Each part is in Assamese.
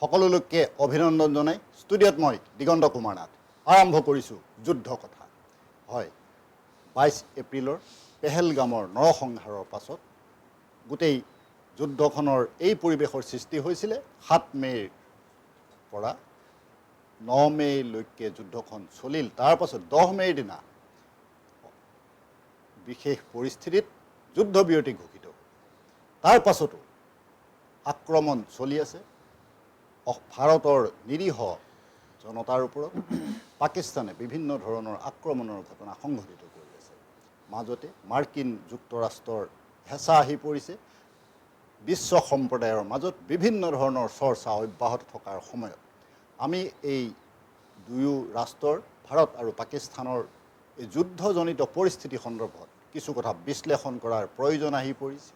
সকলোকে অভিনন্দন জনাই ষ্টুডিঅ'ত মই দিগন্ত কুমাৰ নাথ আৰম্ভ কৰিছোঁ যুদ্ধ কথা হয় 22 এপ্ৰিলৰ পেহেলগামৰ নৰসংহাৰৰ পাছত গোটেই যুদ্ধখনৰ এই পৰিৱেশৰ সৃষ্টি হৈছিলে 7 মে'ৰ পৰা 9 মে'লৈকে যুদ্ধখন চলিল তাৰ পাছত 10 মে'ৰ দিনা বিশেষ পৰিস্থিতিত যুদ্ধবিৰতি ঘোষিত হ'ল তাৰ পাছতো আক্ৰমণ চলি আছে ভাৰতৰ নিৰীহ জনতাৰ ওপৰত পাকিস্তানে বিভিন্ন ধৰণৰ আক্ৰমণৰ ঘটনা সংঘটিত কৰি আছে মাজতে মাৰ্কিন যুক্তৰাষ্ট্ৰৰ হেঁচা আহি পৰিছে বিশ্ব সম্প্ৰদায়ৰ মাজত বিভিন্ন ধৰণৰ চৰ্চা অব্যাহত থকাৰ সময়ত আমি এই দুয়ো ৰাষ্ট্ৰৰ ভাৰত আৰু পাকিস্তানৰ এই যুদ্ধজনিত পৰিস্থিতি সন্দৰ্ভত কিছু কথা বিশ্লেষণ কৰাৰ প্ৰয়োজন আহি পৰিছে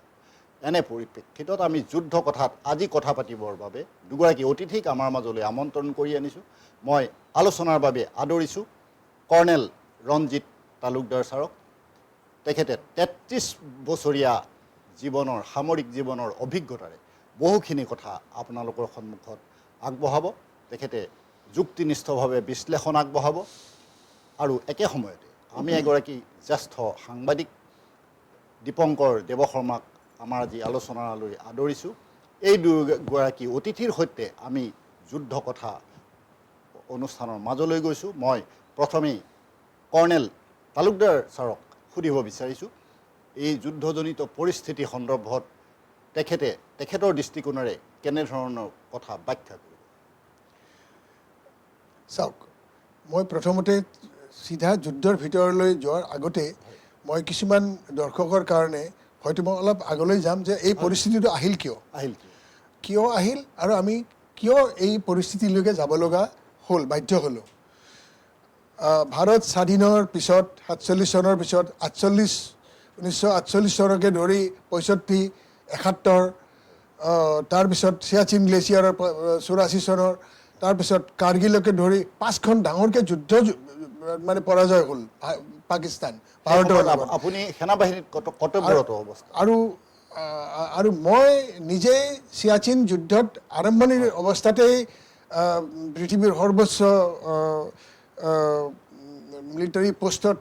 এনে পৰিপ্ৰেক্ষিতত আমি যুদ্ধ কথাত আজি কথা পাতিবৰ বাবে দুগৰাকী অতিথিক আমাৰ মাজলৈ আমন্ত্ৰণ কৰি আনিছোঁ মই আলোচনাৰ বাবে আদৰিছোঁ কৰ্ণেল ৰঞ্জিত তালুকদাৰ ছাৰক তেখেতে 33 বছৰীয়া জীৱনৰ সামৰিক জীৱনৰ অভিজ্ঞতাৰে বহুখিনি কথা আপোনালোকৰ সন্মুখত আগবঢ়াব তেখেতে যুক্তিনিষ্ঠভাৱে বিশ্লেষণ আগবঢ়াব আৰু একে সময়তে আমি এগৰাকী জ্যেষ্ঠ সাংবাদিক দীপংকৰ দেৱশৰ্মাক আমাৰ আজি আলোচনালৈ আদৰিছোঁ এই দুগৰাকী অতিথিৰ সৈতে আমি যুদ্ধ কথা অনুষ্ঠানৰ মাজলৈ গৈছোঁ মই প্ৰথমেই কৰ্ণেল তালুকদাৰ ছাৰক সুধিব বিচাৰিছোঁ এই যুদ্ধজনিত পৰিস্থিতি সন্দৰ্ভত তেখেতৰ দৃষ্টিকোণেৰে কেনেধৰণৰ কথা ব্যাখ্যা কৰিব চাওক মই প্ৰথমতে চিধা যুদ্ধৰ ভিতৰলৈ যোৱাৰ আগতে মই কিছুমান দৰ্শকৰ কাৰণে হয়তো মই অলপ আগলৈ যাম যে এই পৰিস্থিতিটো আহিল কিয় আহিল আৰু আমি কিয় এই পৰিস্থিতিলৈকে যাব লগা হ'ল বাধ্য হ'লোঁ ভাৰত স্বাধীনৰ পিছত 47 চনৰ পিছত 1948 চনকে ধৰি 65 71 তাৰপিছত চিয়াচিন গ্লেচিয়াৰৰ 84 চনৰ তাৰপিছত কাৰ্গিলকে ধৰি 5খন ডাঙৰকৈ যুদ্ধ মানে পৰাজয় হ'ল পাকিস্তান ভাৰতৰ আপুনি সেনাবাহিনীত কৰ্তব্যৰত অৱস্থা আৰু মই নিজে চিয়াচিন যুদ্ধত আৰম্ভণিৰ অৱস্থাতেই পৃথিৱীৰ সৰ্বোচ্চ মিলিটাৰী পোষ্টত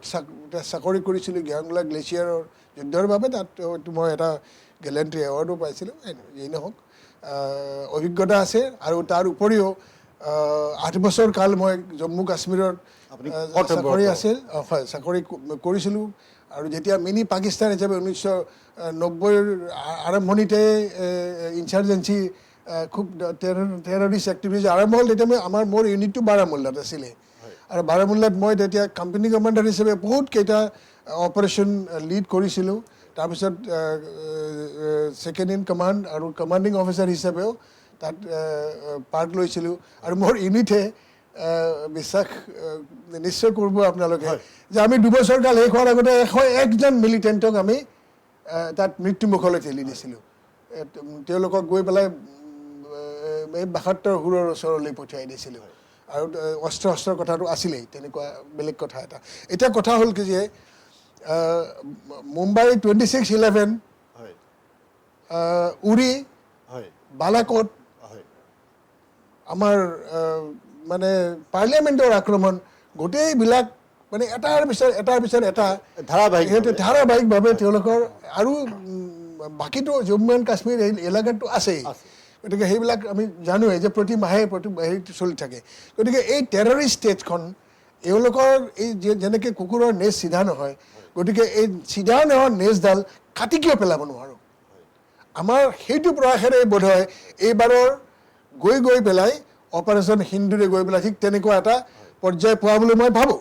চাকৰি কৰিছিলোঁ গিয়াংলা গ্লেচিয়াৰৰ যুদ্ধৰ বাবে তাত মই এটা গেলেণ্ট্ৰি এৱাৰ্ডো পাইছিলোঁ যেই নহওক অভিজ্ঞতা আছে আৰু তাৰ উপৰিও 8 বছৰ কাল মই জম্মু কাশ্মীৰৰ চাকৰি আছিল হয় চাকৰি কৰিছিলোঁ আৰু যেতিয়া মিনি পাকিস্তান হিচাপে 1990ৰ আৰম্ভণিতে ইনচাৰ্জেঞ্চি খুব টেৰৰিষ্ট এক্টিভিটিজ আৰম্ভ হ'ল তেতিয়া মোৰ ইউনিটটো বাৰামুল্লাত আছিলে আৰু বাৰামুল্লাত মই তেতিয়া কোম্পানী কমাণ্ডাৰ হিচাপে বহুত কেইটা অপাৰেশ্যন লিড কৰিছিলোঁ তাৰপিছত ছেকেণ্ড ইন কমাণ্ড আৰু কমাণ্ডিং অফিচাৰ হিচাপেও তাত পাৰ্ট লৈছিলোঁ আৰু মোৰ ইউনিটে বিশ্বাস নিশ্চয় কৰিব আপোনালোকে যে আমি 2 বছৰ কাল শেষ হোৱাৰ আগতে 101জন মিলিটেণ্টক আমি তাত মৃত্যুমুখলৈ ঠেলি দিছিলোঁ তেওঁলোকক গৈ পেলাই এই 72 সুৰৰ ওচৰলৈ পঠিয়াই দিছিলোঁ আৰু অস্ত্ৰৰ কথাটো আছিলেই তেনেকুৱা বেলেগ কথা এটা এতিয়া কথা হ'ল কি যে মুম্বাই 26/11 উৰি বালাকোট আমাৰ মানে পাৰ্লিয়ামেণ্টৰ আক্ৰমণ গোটেইবিলাক মানে এটাৰ পিছত এটা ধাৰাবাহিকভাৱে তেওঁলোকৰ আৰু বাকীটো জম্মু এণ্ড কাশ্মীৰ এই এলেকাটো আছেই গতিকে সেইবিলাক আমি জানোৱেই যে প্ৰতি মাহে হেৰিটো চলি থাকে গতিকে এই টেৰৰিষ্ট ষ্টেটখন এওঁলোকৰ এই যেনেকৈ কুকুৰৰ নেজ চিধা নহয় গতিকে এই চিধা নোহোৱা নেজডাল কাটি কিয় পেলাব নোৱাৰোঁ আমাৰ সেইটো প্ৰয়াসেৰে বোধ হয় এইবাৰৰ গৈ পেলাই অপাৰেশ্যন হিন্দুৰে গৈ পেলাই ঠিক তেনেকুৱা এটা পৰ্যায় পোৱা বুলি মই ভাবোঁ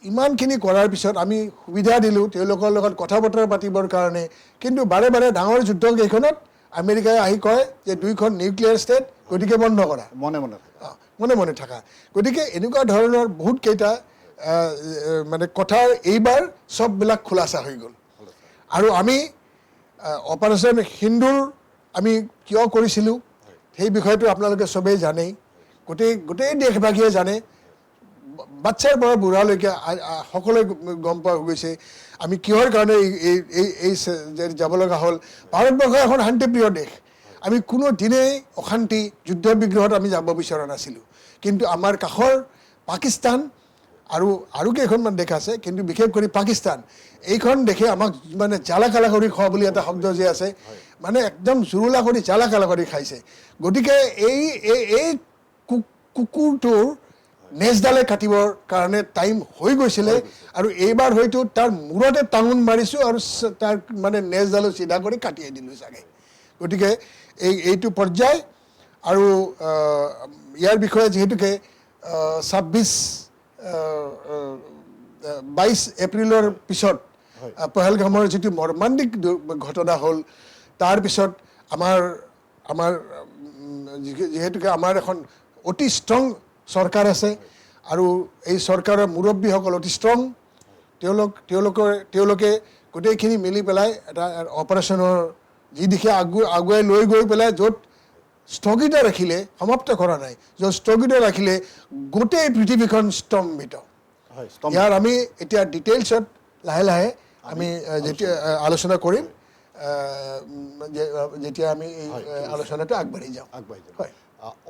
ইমানখিনি কৰাৰ পিছত আমি সুবিধা দিলোঁ তেওঁলোকৰ লগত কথা বতৰা পাতিবৰ কাৰণে কিন্তু বাৰে বাৰে ডাঙৰ যুদ্ধকেইখনত আমেৰিকাই আহি কয় যে 2খন নিউক্লিয়াৰ ষ্টেট গতিকে বন্ধ কৰা মনে মনে থাকা গতিকে এনেকুৱা ধৰণৰ বহুত কেইটা মানে কথাৰ এইবাৰ চববিলাক খোলাচা হৈ গ'ল আৰু আমি অপাৰেশ্যন হিন্দুৰ আমি কিয় কৰিছিলোঁ সেই বিষয়টো আপোনালোকে চবেই জানেই গোটেই দেশবাসীয়ে জানে বাচ্চাৰ পৰা বুঢ়ালৈকে সকলোৱে গম পোৱা গৈছে আমি কিহৰ কাৰণে এই যাব লগা হ'ল ভাৰতবৰ্ষ এখন শান্তিপ্ৰিয় দেশ আমি কোনো দিনেই অশান্তি যুদ্ধ বিগ্ৰহত আমি যাব বিচৰা নাছিলোঁ কিন্তু আমাৰ কাষৰ পাকিস্তান আৰু কেইখনমান দেশ আছে কিন্তু বিশেষ কৰি পাকিস্তান এইখন দেশে আমাক মানে জ্বালা কালা কৰি খোৱা বুলি এটা শব্দ যে আছে মানে একদম জুৰুলা কৰি জ্বালা কালা কৰি খাইছে গতিকে এই কুকুৰটোৰ নেজডালে কাটিবৰ কাৰণে টাইম হৈ গৈছিলে আৰু এইবাৰ হয়তো তাৰ মূৰতে টাঙোন মাৰিছোঁ আৰু তাৰ মানে নেজডালো চিধা কৰি কাটিয়ে দিলোঁ চাগে গতিকে এইটো পৰ্যায় আৰু ইয়াৰ বিষয়ে যিহেতুকে 22 এপ্ৰিলৰ পিছত পহেলগামৰ যিটো মৰ্মান্তিক ঘটনা হ'ল তাৰ পিছত আমাৰ যিহেতুকে আমাৰ এখন অতি ষ্ট্ৰং চৰকাৰ আছে আৰু এই চৰকাৰৰ মুৰব্বীসকল অতি ষ্ট্ৰং তেওঁলোকে গোটেইখিনি মিলি পেলাই এটা অপাৰেশ্যনৰ যি দিশে আগুৱাই লৈ গৈ পেলাই য'ত স্থগিত ৰাখিলে সমাপ্ত কৰা নাই য'ত স্থগিত ৰাখিলে গোটেই পৃথিৱীখন স্তম্ভিত ইয়াৰ আমি এতিয়া ডিটেইলছত লাহে লাহে আমি যেতিয়া আলোচনা কৰিম যেতিয়া আমি এই আলোচনাটো আগবাঢ়ি যাওঁ হয়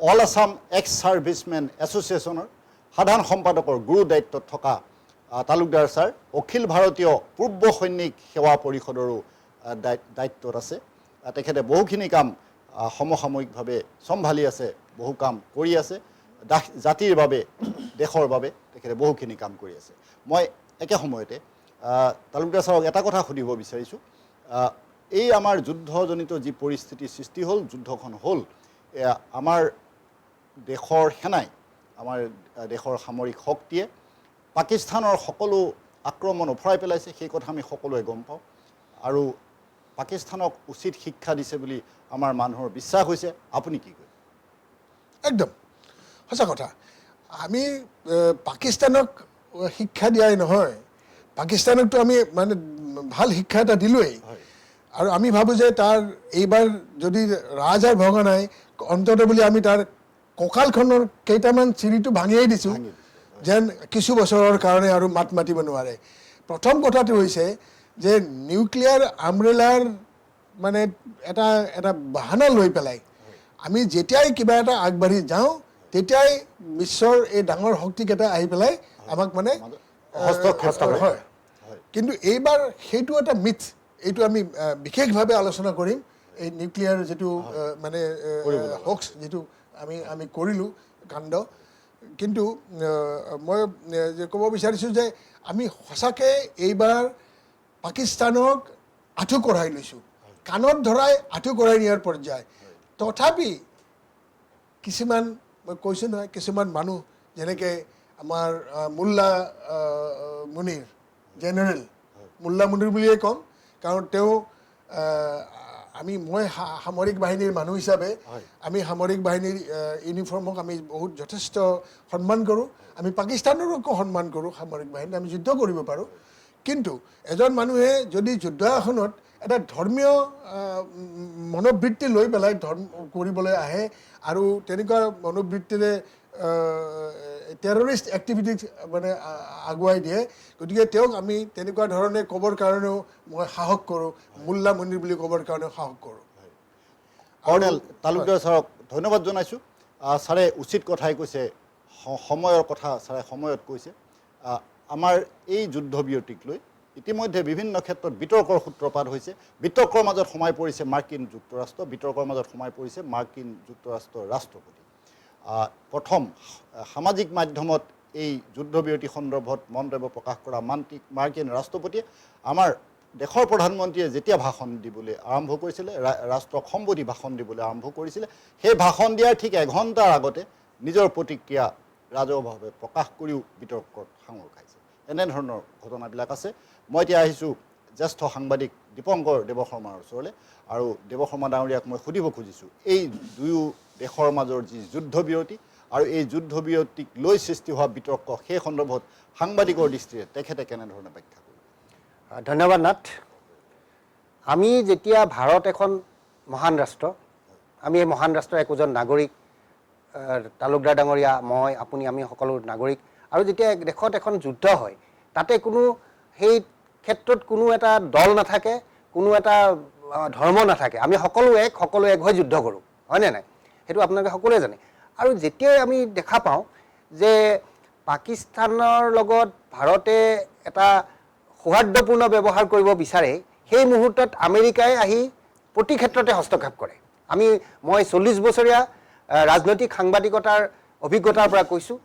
অল আছাম এক্স ছাৰ্ভিচমেন এছ'চিয়েশ্যনৰ সাধাৰণ সম্পাদকৰ গুৰু দায়িত্বত থকা তালুকদাৰ ছাৰ অখিল ভাৰতীয় পূৰ্ব সৈনিক সেৱা পৰিষদৰো দায়িত্বত আছে তেখেতে বহুখিনি কাম সমসাময়িকভাৱে চম্ভালি আছে বহু কাম কৰি আছে জাতিৰ বাবে দেশৰ বাবে তেখেতে বহুখিনি কাম কৰি আছে মই একে সময়তে তালুকদাৰ ছাৰক এটা কথা সুধিব বিচাৰিছোঁ এই আমাৰ যুদ্ধজনিত যি পৰিস্থিতিৰ সৃষ্টি হ'ল যুদ্ধখন হ'ল আমাৰ দেশৰ সেনাই আমাৰ দেশৰ সামৰিক শক্তিয়ে পাকিস্তানৰ সকলো আক্ৰমণ উফৰাই পেলাইছে সেই কথা আমি সকলোৱে গম পাওঁ আৰু পাকিস্তানক উচিত শিক্ষা দিছে বুলি আমাৰ মানুহৰ বিশ্বাস হৈছে আপুনি কি কয় একদম সঁচা কথা আমি পাকিস্তানক শিক্ষা দিয়াই নহয় পাকিস্তানকতো আমি মানে ভাল শিক্ষা এটা দিলোৱেই আৰু আমি ভাবোঁ যে তাৰ এইবাৰ যদি ৰাজহাড় ভঙা নাই অন্তত বুলি আমি তাৰ কঁকালখনৰ কেইটামান চিৰিটো ভাঙিয়েই দিছোঁ যেন কিছু বছৰৰ কাৰণে আৰু মাত মাতিব নোৱাৰে প্ৰথম কথাটো হৈছে যে নিউক্লিয়াৰ আমব্ৰেলাৰ মানে এটা বাহানা লৈ পেলাই আমি যেতিয়াই কিবা এটা আগবাঢ়ি যাওঁ তেতিয়াই বিশ্বৰ এই ডাঙৰ শক্তিকেইটা আহি পেলাই আমাক মানে হয় কিন্তু এইবাৰ সেইটো এটা মিথ এইটো আমি বিশেষভাৱে আলোচনা কৰিম এই নিউক্লিয়াৰ যিটো মানে হক্স যিটো আমি কৰিলোঁ কাণ্ড কিন্তু মই ক'ব বিচাৰিছোঁ যে আমি সঁচাকৈ এইবাৰ পাকিস্তানক আঁঠু কঢ়াই লৈছোঁ কাণত ধৰাই আঁঠু কঢ়াই নিয়াৰ পৰ্যায় তথাপি কিছুমান মই কৈছোঁ নহয় কিছুমান মানুহ যেনেকৈ আমাৰ মোল্লা মুনিৰ জেনেৰেল মোল্লা মুনিৰ বুলিয়ে ক'ম কাৰণ তেওঁ মই সামৰিক বাহিনীৰ মানুহ হিচাপে আমি সামৰিক বাহিনীৰ ইউনিফৰ্মক আমি বহুত যথেষ্ট সন্মান কৰোঁ আমি পাকিস্তানৰো সন্মান কৰোঁ সামৰিক বাহিনী আমি যুদ্ধ কৰিব পাৰোঁ কিন্তু এজন মানুহে যদি যুদ্ধ এখনত এটা ধৰ্মীয় মনোবৃত্তি লৈ পেলাই কৰিবলৈ আহে আৰু তেনেকুৱা মনোবৃত্তিৰে টেৰৰিষ্ট এক্টিভিটিজ মানে আগুৱাই দিয়ে গতিকে তেওঁক আমি তেনেকুৱা ধৰণে ক'বৰ কাৰণেও মই সাহস কৰোঁ মোল্লা মুনিৰ বুলি ক'বৰ কাৰণেও সাহস কৰোঁ কৰ্ণেল তালুকদাৰ ছাৰক ধন্যবাদ জনাইছোঁ ছাৰে উচিত কথাই কৈছে সময়ৰ কথা ছাৰে সময়ত কৈছে আমাৰ এই যুদ্ধবিৰতিক লৈ ইতিমধ্যে বিভিন্ন ক্ষেত্ৰত বিতৰ্কৰ সূত্ৰপাত হৈছে বিতৰ্কৰ মাজত সোমাই পৰিছে মাৰ্কিন যুক্তৰাষ্ট্ৰ বিতৰ্কৰ মাজত সোমাই পৰিছে মাৰ্কিন যুক্তৰাষ্ট্ৰৰ ৰাষ্ট্ৰপতি প্ৰথম সামাজিক মাধ্যমত এই যুদ্ধবিৰতি সন্দৰ্ভত মন্তব্য প্ৰকাশ কৰা মাৰ্কিন ৰাষ্ট্ৰপতিয়ে আমাৰ দেশৰ প্ৰধানমন্ত্ৰীয়ে যেতিয়া ভাষণ দিবলৈ আৰম্ভ কৰিছিলে ৰাষ্ট্ৰক সম্বোধি ভাষণ দিবলৈ আৰম্ভ কৰিছিলে সেই ভাষণ দিয়াৰ ঠিক এঘণ্টাৰ আগতে নিজৰ প্ৰতিক্ৰিয়া ৰাজহুৱাভাৱে প্ৰকাশ কৰিও বিতৰ্কত সাঙুৰ খাইছে এনেধৰণৰ ঘটনাবিলাক আছে মই এতিয়া আহিছোঁ জ্যেষ্ঠ সাংবাদিক দীপংকৰ দেৱশৰ্মাৰ ওচৰলৈ আৰু দেৱশৰ্মা ডাঙৰীয়াক মই সুধিব খুজিছোঁ এই দুয়ো দেশৰ মাজৰ যি যুদ্ধবিৰতি আৰু এই যুদ্ধবিৰতিক লৈ সৃষ্টি হোৱা বিতৰ্ক সেই সন্দৰ্ভত সাংবাদিকৰ দৃষ্টিৰে তেখেতে কেনেধৰণে ব্যাখ্যা কৰিব ধন্যবাদ নাথ আমি যেতিয়া ভাৰত এখন মহান ৰাষ্ট্ৰ আমি এই মহান ৰাষ্ট্ৰৰ একোজন নাগৰিক তালুকদাৰ ডাঙৰীয়া মই আপুনি আমি সকলো নাগৰিক আৰু যেতিয়া দেশত এখন যুদ্ধ হয় তাতে কোনো সেই ক্ষেত্ৰত কোনো এটা দল নাথাকে কোনো এটা ধৰ্ম নাথাকে আমি সকলো এক হৈ যুদ্ধ কৰোঁ হয়নে নাই সেইটো আপোনালোকে সকলোৱে জানে আৰু যেতিয়াই আমি দেখা পাওঁ যে পাকিস্তানৰ লগত ভাৰতে এটা সৌহাৰ্দ্যপূৰ্ণ ব্যৱহাৰ কৰিব বিচাৰে সেই মুহূৰ্তত আমেৰিকাই আহি প্ৰতি ক্ষেত্ৰতে হস্তক্ষেপ কৰে মই 40 বছৰীয়া ৰাজনৈতিক সাংবাদিকতাৰ অভিজ্ঞতাৰ পৰা কৈছোঁ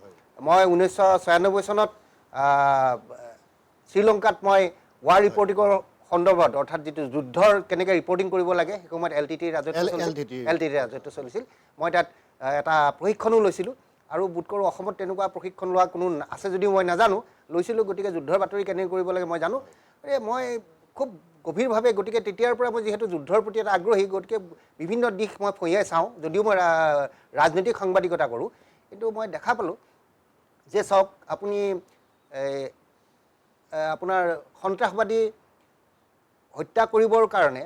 মই 1996 চনত শ্ৰীলংকাত মই ৱাৰ ৰিপৰ্টিঙৰ সন্দৰ্ভত অৰ্থাৎ যিটো যুদ্ধৰ কেনেকৈ ৰিপৰ্টিং কৰিব লাগে সেই সময়ত LTT ৰাজত্ব চলিছিল মই তাত এটা প্ৰশিক্ষণো লৈছিলোঁ আৰু বোধ কৰোঁ অসমত তেনেকুৱা প্ৰশিক্ষণ লোৱা কোনো আছে যদিও মই নাজানো লৈছিলোঁ গতিকে যুদ্ধৰ বাতৰি কেনেকৈ কৰিব লাগে মই জানো মই খুব গভীৰভাৱে গতিকে তেতিয়াৰ পৰা মই যিহেতু যুদ্ধৰ প্ৰতি এটা আগ্ৰহী গতিকে বিভিন্ন দিশ মই ফহিয়াই চাওঁ যদিও মই ৰাজনৈতিক সাংবাদিকতা কৰোঁ কিন্তু মই দেখা পালোঁ যে চাওক আপুনি আপোনাৰ সন্ত্ৰাসবাদী হত্যা কৰিবৰ কাৰণে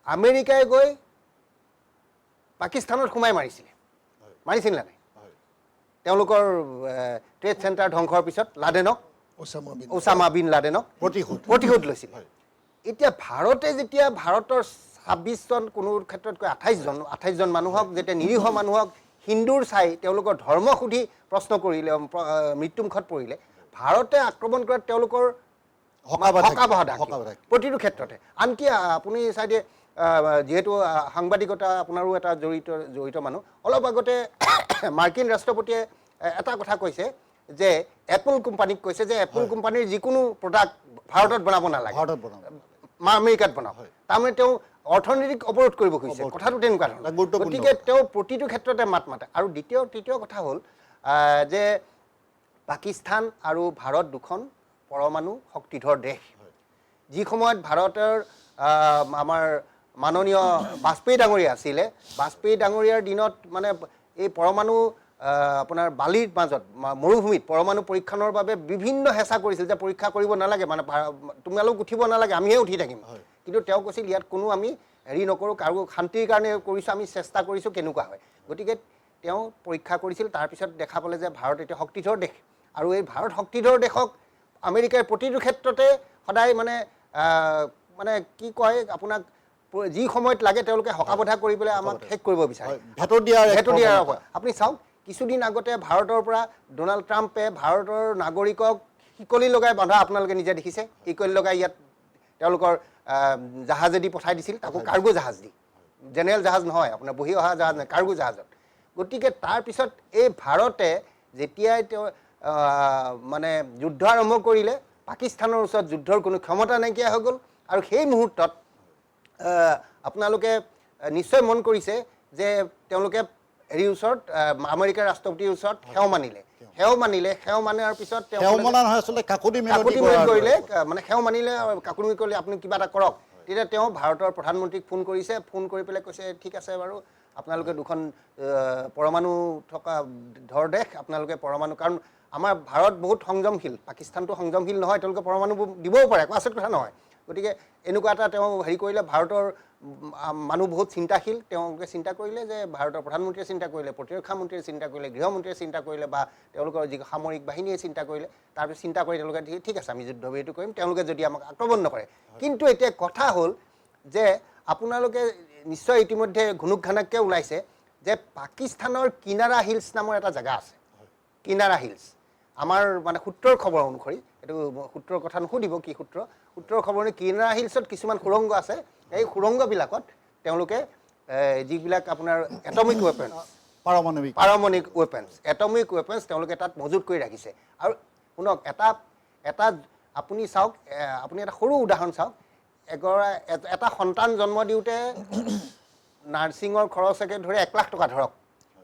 আমেৰিকাই গৈ পাকিস্তানত সোমাই মাৰিছিল নে নাই তেওঁলোকৰ ট্ৰেড চেণ্টাৰ ধ্বংসৰ পিছত লাডেনক ওছামা বিন লাডেনক প্ৰতিশোধ লৈছিল এতিয়া ভাৰতে যেতিয়া ভাৰতৰ 26 জন কোনো ক্ষেত্ৰতকৈ 28 জন মানুহক যেতিয়া নিৰীহ মানুহক হিন্দুৰ চাই তেওঁলোকৰ ধৰ্ম সুধি প্ৰশ্ন কৰিলে মৃত্যুমুখত পৰিলে ভাৰতে আক্ৰমণ কৰাত তেওঁলোকৰ প্ৰতিটো ক্ষেত্ৰতে আনকি আপুনি চাই দিয়ে যেহেতু সাংবাদিকতা আপোনাৰো এটা জড়িত মানুহ অলপ আগতে মাৰ্কিন ৰাষ্ট্ৰপতিয়ে এটা কথা কৈছে যে এপল কোম্পানীক কৈছে যে এপল কোম্পানীৰ যিকোনো প্ৰডাক্ট ভাৰতত বনাব নালাগে আমেৰিকাত বনাব তাৰমানে তেওঁ অৰ্থনৈতিক অৱৰোধ কৰিব খুজিছে কথাটো তেনেকুৱা ধৰণৰ গতিকে তেওঁ প্ৰতিটো ক্ষেত্ৰতে মাত মাতে আৰু তৃতীয় কথা হ'ল যে পাকিস্তান আৰু ভাৰত দুখন পৰমাণু শক্তিধৰ দেশ যি সময়ত ভাৰতৰ আমাৰ মাননীয় বাজপেয়ী ডাঙৰীয়া আছিলে বাজপেয়ী ডাঙৰীয়াৰ দিনত মানে এই পৰমাণু আপোনাৰ বালিৰ মাজত মৰুভূমিত পৰমাণু পৰীক্ষণৰ বাবে বিভিন্ন হেঁচা কৰিছিল যে পৰীক্ষা কৰিব নালাগে মানে তোমালোক উঠিব নালাগে আমিহে উঠি থাকিম কিন্তু তেওঁ কৈছিল ইয়াত কোনো আমি হেৰি নকৰোঁ কাৰো শান্তিৰ কাৰণে কৰিছোঁ আমি চেষ্টা কৰিছোঁ কেনেকুৱা হয় গতিকে তেওঁ পৰীক্ষা কৰিছিল তাৰপিছত দেখা পালে যে ভাৰত এতিয়া শক্তিধৰ দেশ আৰু এই ভাৰত শক্তিধৰ দেশক আমেৰিকাৰ প্ৰতিটো ক্ষেত্ৰতে সদায় মানে কি কয় আপোনাক যি সময়ত লাগে তেওঁলোকে হকাবধা কৰি পেলাই আমাক শেষ কৰিব বিচাৰে ভেটো দিয়াৰ আপুনি চাওক কিছুদিন আগতে ভাৰতৰ পৰা ডোনাল্ড ট্ৰাম্পে ভাৰতৰ নাগৰিকক শিকলি লগাই বান্ধা আপোনালোকে নিজে দেখিছে শিকলি লগাই ইয়াত তেওঁলোকৰ জাহাজেদি পঠাই দিছিল তাকো কাৰ্গো জাহাজ দি জেনেৰেল জাহাজ নহয় আপোনাৰ বহি অহা জাহাজ নহয় কাৰ্গো জাহাজত গতিকে তাৰপিছত এই ভাৰতে যেতিয়াই তেওঁ মানে যুদ্ধ আৰম্ভ কৰিলে পাকিস্তানৰ ওচৰত যুদ্ধৰ কোনো ক্ষমতা নাইকিয়া হৈ গ'ল আৰু সেই মুহূৰ্তত আপোনালোকে নিশ্চয় মন কৰিছে যে তেওঁলোকে হেৰিৰ ওচৰত আমেৰিকাৰ ৰাষ্ট্ৰপতিৰ ওচৰত সেৱ মানাৰ পিছত কাকুতি মিনতি কৰিলে মানে সেৱ মানিলে কাকুতি মিনতি কৰিলে আপুনি কিবা এটা কৰক তেতিয়া তেওঁ ভাৰতৰ প্ৰধানমন্ত্ৰীক ফোন কৰিছে ফোন কৰি পেলাই কৈছে ঠিক আছে বাৰু আপোনালোকে দুখন পৰমাণু থকা ধৰ দেশ আপোনালোকে পৰমাণু কাৰণ আমাৰ ভাৰত বহুত সংযমশীল পাকিস্তানটো সংযমশীল নহয় তেওঁলোকে পৰমাণু দিবও পাৰে একো আচৰিত কথা নহয় গতিকে এনেকুৱা এটা তেওঁ হেৰি কৰিলে ভাৰতৰ মানুহ বহুত চিন্তাশীল তেওঁলোকে চিন্তা কৰিলে যে ভাৰতৰ প্ৰধানমন্ত্ৰীয়ে চিন্তা কৰিলে প্ৰতিৰক্ষা মন্ত্ৰীয়ে চিন্তা কৰিলে গৃহমন্ত্ৰীয়ে চিন্তা কৰিলে বা তেওঁলোকৰ যি সামৰিক বাহিনীয়ে চিন্তা কৰিলে তাৰপিছত চিন্তা কৰি তেওঁলোকে ঠিক আছে আমি যুদ্ধ বিৰতি কৰিম তেওঁলোকে যদি আমাক আক্ৰমণ নকৰে কিন্তু এতিয়া কথা হ'ল যে আপোনালোকে নিশ্চয় ইতিমধ্যে ঘুনুক ঘানাককৈ ওলাইছে যে পাকিস্তানৰ কিনাৰা হিলছ নামৰ এটা জেগা আছে কিনাৰা হিলছ আমাৰ মানে সূত্ৰৰ খবৰ অনুসৰি এইটো সূত্ৰৰ কথা নুসুধিব কি সূত্ৰৰ খবৰ অনুসৰি কিনাৰা হিলছত কিছুমান সুৰংগ আছে এই সুৰংগবিলাকত তেওঁলোকে যিবিলাক আপোনাৰ এটমিক ৱেপেন্স পাৰমাণৱিক ৱেপেন্স তেওঁলোকে তাত মজুত কৰি ৰাখিছে আৰু শুনক এটা আপুনি চাওক আপুনি এটা সৰু উদাহৰণ চাওক এটা সন্তান জন্ম দিওঁতে নাৰ্ছিঙৰ খৰচকে ধৰি 1 লাখ টকা ধৰক